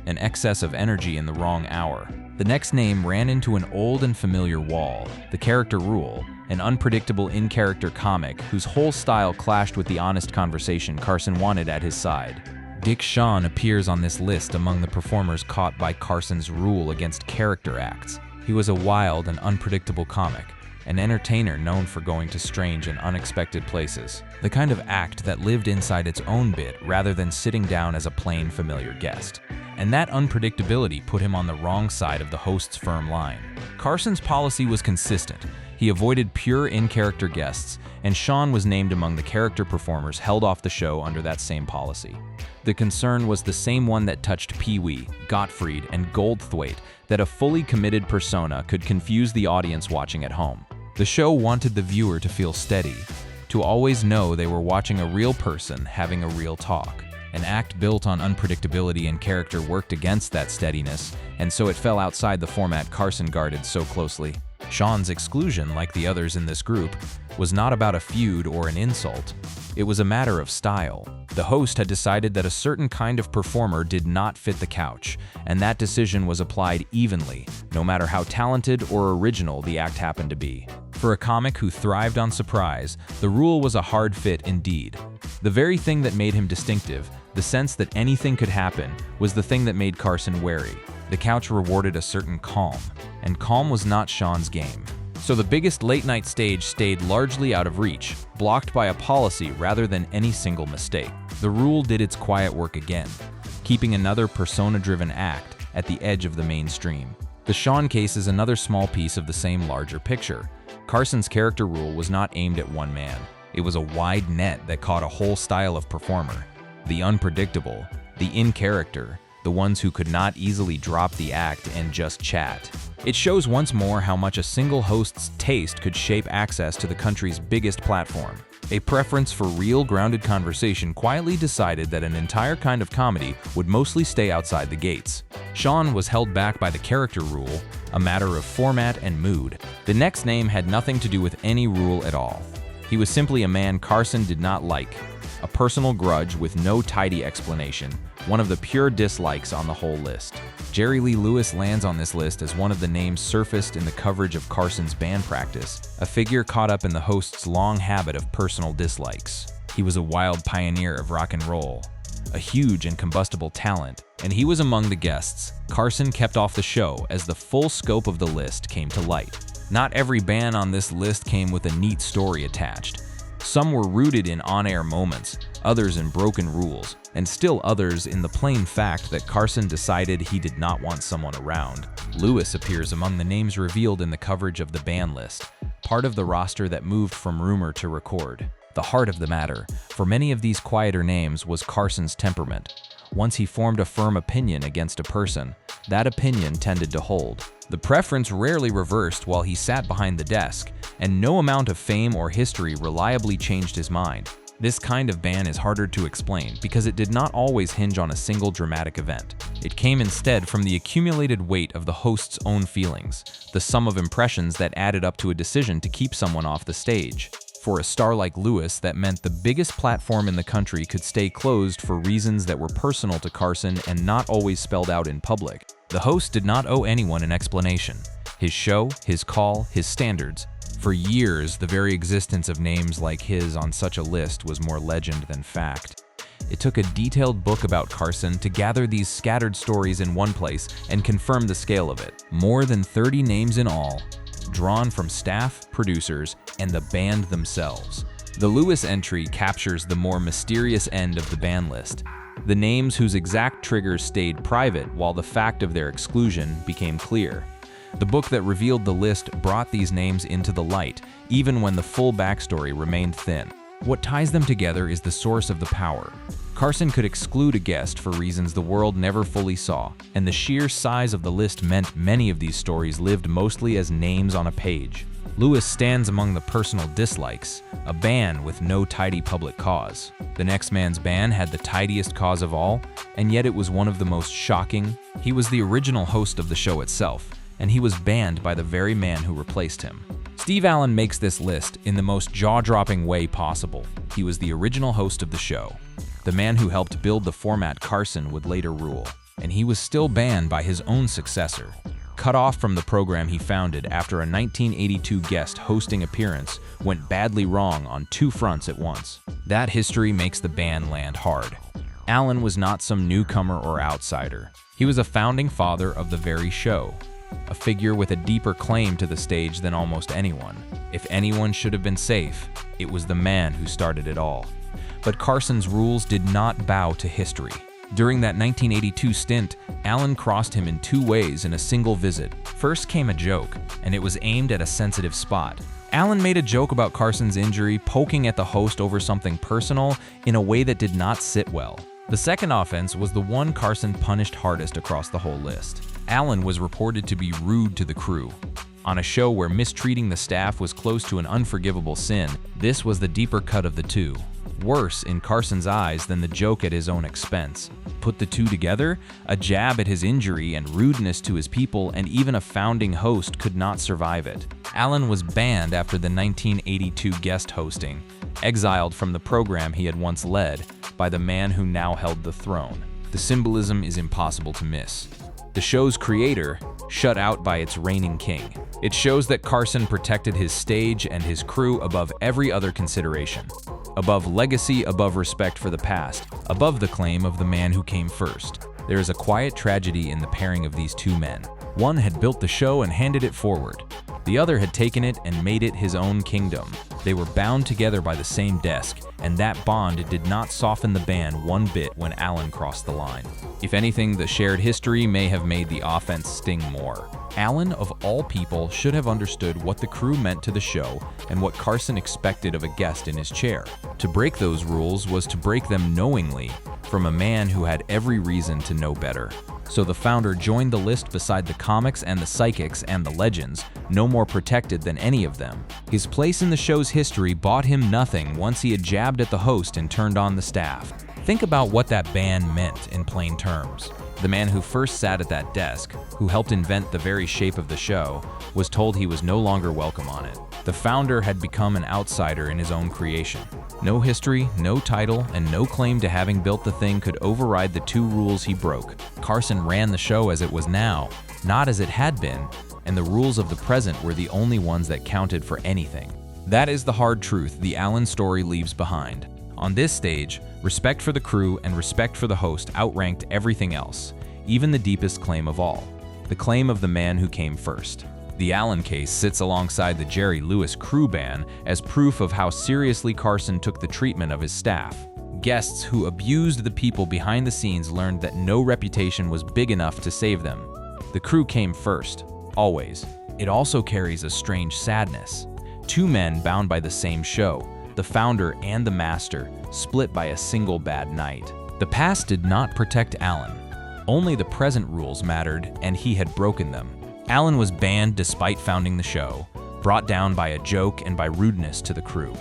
an excess of energy in the wrong hour. The next name ran into an old and familiar wall, the character rule, an unpredictable in-character comic whose whole style clashed with the honest conversation Carson wanted at his side. Dick Shawn appears on this list among the performers caught by Carson's rule against character acts. He was a wild and unpredictable comic, an entertainer known for going to strange and unexpected places, the kind of act that lived inside its own bit rather than sitting down as a plain familiar guest. And that unpredictability put him on the wrong side of the host's firm line. Carson's policy was consistent. He avoided pure in-character guests, and Shawn was named among the character performers held off the show under that same policy. The concern was the same one that touched Pee-wee, Gottfried, and Goldthwait, that a fully committed persona could confuse the audience watching at home. The show wanted the viewer to feel steady, to always know they were watching a real person having a real talk. An act built on unpredictability and character worked against that steadiness, and so it fell outside the format Carson guarded so closely. Shawn's exclusion, like the others in this group, was not about a feud or an insult. It was a matter of style. The host had decided that a certain kind of performer did not fit the couch, and that decision was applied evenly, no matter how talented or original the act happened to be. For a comic who thrived on surprise, the rule was a hard fit indeed. The very thing that made him distinctive, the sense that anything could happen, was the thing that made Carson wary. The couch rewarded a certain calm, and calm was not Shawn's game. So the biggest late-night stage stayed largely out of reach, blocked by a policy rather than any single mistake. The rule did its quiet work again, keeping another persona-driven act at the edge of the mainstream. The Shawn case is another small piece of the same larger picture. Carson's character rule was not aimed at one man. It was a wide net that caught a whole style of performer. The unpredictable, the in-character, the ones who could not easily drop the act and just chat. It shows once more how much a single host's taste could shape access to the country's biggest platform. A preference for real, grounded conversation quietly decided that an entire kind of comedy would mostly stay outside the gates. Shawn was held back by the character rule, a matter of format and mood. The next name had nothing to do with any rule at all. He was simply a man Carson did not like, a personal grudge with no tidy explanation, one of the pure dislikes on the whole list. Jerry Lee Lewis lands on this list as one of the names surfaced in the coverage of Carson's band practice, a figure caught up in the host's long habit of personal dislikes. He was a wild pioneer of rock and roll, a huge and combustible talent, and he was among the guests Carson kept off the show as the full scope of the list came to light. Not every band on this list came with a neat story attached. Some were rooted in on-air moments, others in broken rules, and still others in the plain fact that Carson decided he did not want someone around. Lewis appears among the names revealed in the coverage of the band list, part of the roster that moved from rumor to record. The heart of the matter, for many of these quieter names, was Carson's temperament. Once he formed a firm opinion against a person, that opinion tended to hold. The preference rarely reversed while he sat behind the desk, and no amount of fame or history reliably changed his mind. This kind of ban is harder to explain because it did not always hinge on a single dramatic event. It came instead from the accumulated weight of the host's own feelings, the sum of impressions that added up to a decision to keep someone off the stage. For a star like Lewis, that meant the biggest platform in the country could stay closed for reasons that were personal to Carson and not always spelled out in public. The host did not owe anyone an explanation. His show, his call, his standards. For years, the very existence of names like his on such a list was more legend than fact. It took a detailed book about Carson to gather these scattered stories in one place and confirm the scale of it. More than 30 names in all, drawn from staff, producers, and the band themselves. The Lewis entry captures the more mysterious end of the ban list, the names whose exact triggers stayed private while the fact of their exclusion became clear. The book that revealed the list brought these names into the light, even when the full backstory remained thin. What ties them together is the source of the power. Carson could exclude a guest for reasons the world never fully saw, and the sheer size of the list meant many of these stories lived mostly as names on a page. Lewis stands among the personal dislikes, a ban with no tidy public cause. The next man's ban had the tidiest cause of all, and yet it was one of the most shocking. He was the original host of the show itself, and he was banned by the very man who replaced him. Steve Allen makes this list in the most jaw-dropping way possible. He was the original host of the show, the man who helped build the format Carson would later rule, and he was still banned by his own successor. Cut off from the program he founded after a 1982 guest hosting appearance went badly wrong on two fronts at once. That history makes the ban land hard. Allen was not some newcomer or outsider. He was a founding father of the very show, a figure with a deeper claim to the stage than almost anyone. If anyone should have been safe, it was the man who started it all. But Carson's rules did not bow to history. During that 1982 stint, Allen crossed him in two ways in a single visit. First came a joke, and it was aimed at a sensitive spot. Allen made a joke about Carson's injury, poking at the host over something personal in a way that did not sit well. The second offense was the one Carson punished hardest across the whole list. Allen was reported to be rude to the crew. On a show where mistreating the staff was close to an unforgivable sin, this was the deeper cut of the two. Worse in Carson's eyes than the joke at his own expense. Put the two together, a jab at his injury and rudeness to his people, and even a founding host could not survive it. Allen was banned after the 1982 guest hosting, exiled from the program he had once led by the man who now held the throne. The symbolism is impossible to miss. The show's creator, shut out by its reigning king. It shows that Carson protected his stage and his crew above every other consideration. Above legacy, above respect for the past, above the claim of the man who came first. There is a quiet tragedy in the pairing of these two men. One had built the show and handed it forward. The other had taken it and made it his own kingdom. They were bound together by the same desk, and that bond did not soften the ban one bit when Allen crossed the line. If anything, the shared history may have made the offense sting more. Allen, of all people, should have understood what the crew meant to the show and what Carson expected of a guest in his chair. To break those rules was to break them knowingly from a man who had every reason to know better. So the founder joined the list beside the comics and the psychics and the legends, no more protected than any of them. His place in the show's history bought him nothing once he had jabbed at the host and turned on the staff. Think about what that ban meant in plain terms. The man who first sat at that desk, who helped invent the very shape of the show, was told he was no longer welcome on it. The founder had become an outsider in his own creation. No history, no title, and no claim to having built the thing could override the two rules he broke. Carson ran the show as it was now, not as it had been, and the rules of the present were the only ones that counted for anything. That is the hard truth the Allen story leaves behind. On this stage, respect for the crew and respect for the host outranked everything else, even the deepest claim of all, the claim of the man who came first. The Allen case sits alongside the Jerry Lewis crew ban as proof of how seriously Carson took the treatment of his staff. Guests who abused the people behind the scenes learned that no reputation was big enough to save them. The crew came first, always. It also carries a strange sadness. Two men bound by the same show, the founder and the master, split by a single bad night. The past did not protect Allen. Only the present rules mattered, and he had broken them. Allen was banned despite founding the show, brought down by a joke and by rudeness to the crew.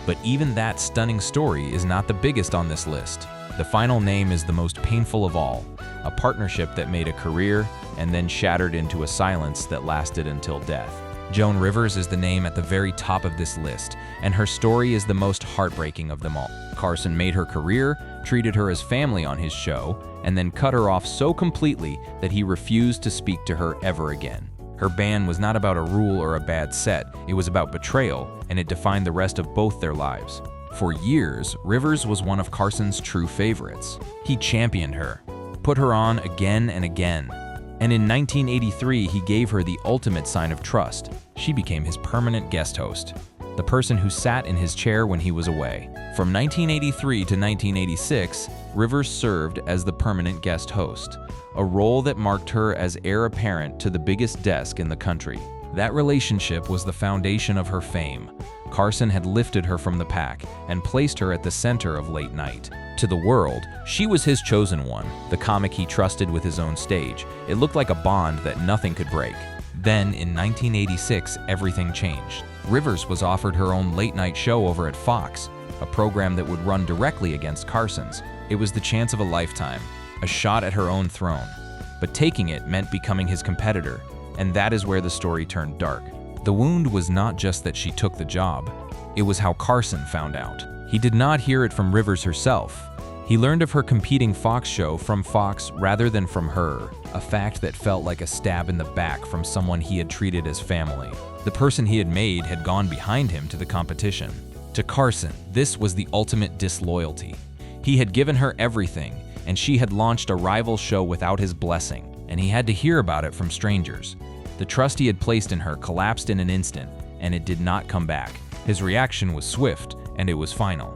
But even that stunning story is not the biggest on this list. The final name is the most painful of all, a partnership that made a career and then shattered into a silence that lasted until death. Joan Rivers is the name at the very top of this list, and her story is the most heartbreaking of them all. Carson made her career, treated her as family on his show, and then cut her off so completely that he refused to speak to her ever again. Her ban was not about a rule or a bad set, it was about betrayal, and it defined the rest of both their lives. For years, Rivers was one of Carson's true favorites. He championed her, put her on again and again. And in 1983, he gave her the ultimate sign of trust. She became his permanent guest host, the person who sat in his chair when he was away. From 1983 to 1986, Rivers served as the permanent guest host, a role that marked her as heir apparent to the biggest desk in the country. That relationship was the foundation of her fame. Carson had lifted her from the pack and placed her at the center of late night. To the world, she was his chosen one, the comic he trusted with his own stage. It looked like a bond that nothing could break. Then, in 1986, everything changed. Rivers was offered her own late-night show over at Fox, a program that would run directly against Carson's. It was the chance of a lifetime, a shot at her own throne. But taking it meant becoming his competitor, and that is where the story turned dark. The wound was not just that she took the job, it was how Carson found out. He did not hear it from Rivers herself. He learned of her competing Fox show from Fox rather than from her, a fact that felt like a stab in the back from someone he had treated as family. The person he had made had gone behind him to the competition. To Carson, this was the ultimate disloyalty. He had given her everything, and she had launched a rival show without his blessing, and he had to hear about it from strangers. The trust he had placed in her collapsed in an instant, and it did not come back. His reaction was swift, and it was final.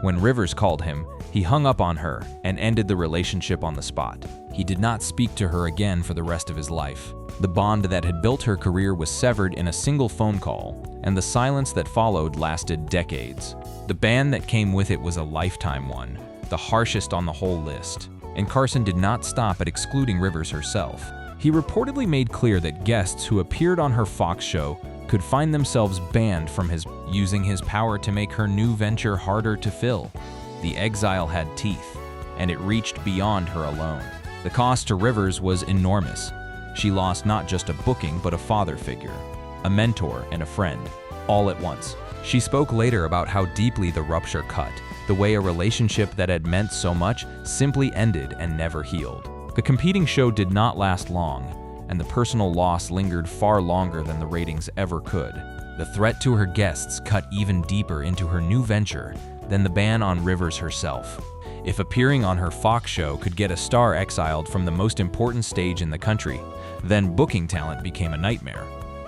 When Rivers called him, he hung up on her and ended the relationship on the spot. He did not speak to her again for the rest of his life. The bond that had built her career was severed in a single phone call, and the silence that followed lasted decades. The ban that came with it was a lifetime one, the harshest on the whole list. And Carson did not stop at excluding Rivers herself. He reportedly made clear that guests who appeared on her Fox show could find themselves banned from using his power to make her new venture harder to fill. The exile had teeth, and it reached beyond her alone. The cost to Rivers was enormous. She lost not just a booking, but a father figure, a mentor, and a friend, all at once. She spoke later about how deeply the rupture cut, the way a relationship that had meant so much simply ended and never healed. The competing show did not last long, and the personal loss lingered far longer than the ratings ever could. The threat to her guests cut even deeper into her new venture than the ban on Rivers herself. If appearing on her Fox show could get a star exiled from the most important stage in the country, then booking talent became a nightmare.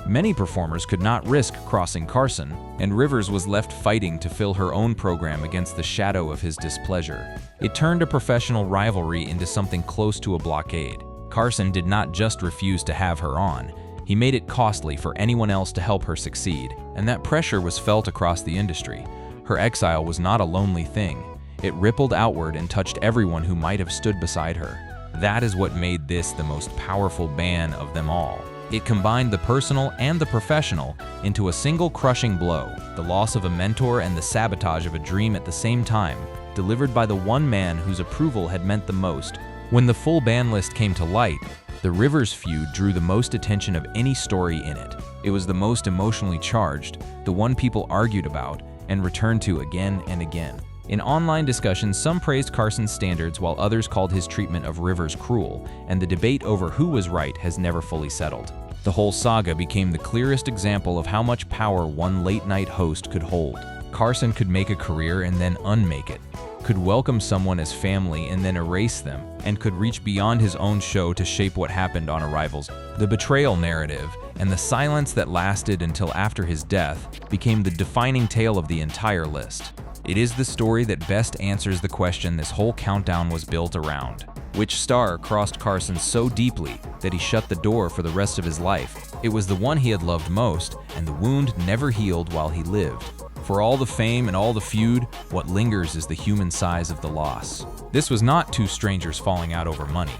Many performers could not risk crossing Carson, and Rivers was left fighting to fill her own program against the shadow of his displeasure. It turned a professional rivalry into something close to a blockade. Carson did not just refuse to have her on, he made it costly for anyone else to help her succeed, and that pressure was felt across the industry. Her exile was not a lonely thing. It rippled outward and touched everyone who might have stood beside her. That is what made this the most powerful ban of them all. It combined the personal and the professional into a single crushing blow, the loss of a mentor and the sabotage of a dream at the same time, delivered by the one man whose approval had meant the most. When the full ban list came to light, the Rivers feud drew the most attention of any story in it. It was the most emotionally charged, the one people argued about and returned to again and again. In online discussions, some praised Carson's standards while others called his treatment of Rivers cruel, and the debate over who was right has never fully settled. The whole saga became the clearest example of how much power one late-night host could hold. Carson could make a career and then unmake it, could welcome someone as family and then erase them, and could reach beyond his own show to shape what happened on Arrival's. The betrayal narrative and the silence that lasted until after his death became the defining tale of the entire list. It is the story that best answers the question this whole countdown was built around. Which star crossed Carson so deeply that he shut the door for the rest of his life? It was the one he had loved most, and the wound never healed while he lived. For all the fame and all the feud, what lingers is the human size of the loss. This was not two strangers falling out over money.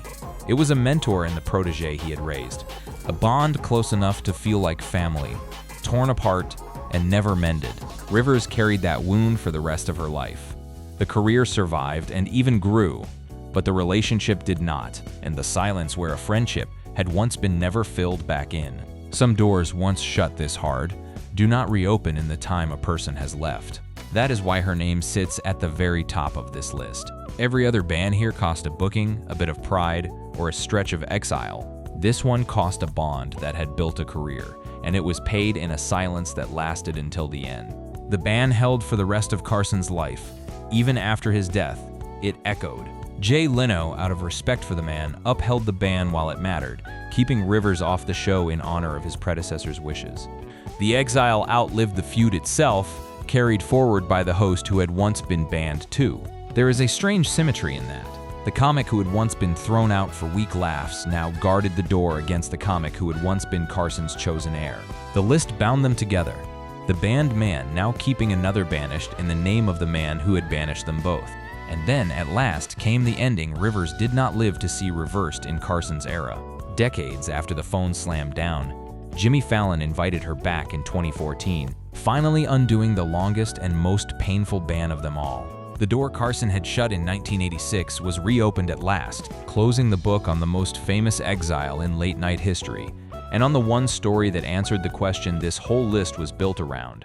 It was a mentor and the protege he had raised. A bond close enough to feel like family, torn apart and never mended. Rivers carried that wound for the rest of her life. The career survived and even grew, but the relationship did not, and the silence where a friendship had once been never filled back in. Some doors once shut this hard do not reopen in the time a person has left. That is why her name sits at the very top of this list. Every other band here cost a booking, a bit of pride, or a stretch of exile. This one cost a bond that had built a career, and it was paid in a silence that lasted until the end. The band held for the rest of Carson's life. Even after his death, it echoed. Jay Leno, out of respect for the man, upheld the band while it mattered, keeping Rivers off the show in honor of his predecessor's wishes. The exile outlived the feud itself, carried forward by the host who had once been banned too. There is a strange symmetry in that. The comic who had once been thrown out for weak laughs now guarded the door against the comic who had once been Carson's chosen heir. The list bound them together. The banned man now keeping another banished in the name of the man who had banished them both. And then, at last, came the ending Rivers did not live to see reversed in Carson's era. Decades after the phone slammed down, Jimmy Fallon invited her back in 2014, finally undoing the longest and most painful ban of them all. The door Carson had shut in 1986 was reopened at last, closing the book on the most famous exile in late-night history, and on the one story that answered the question this whole list was built around.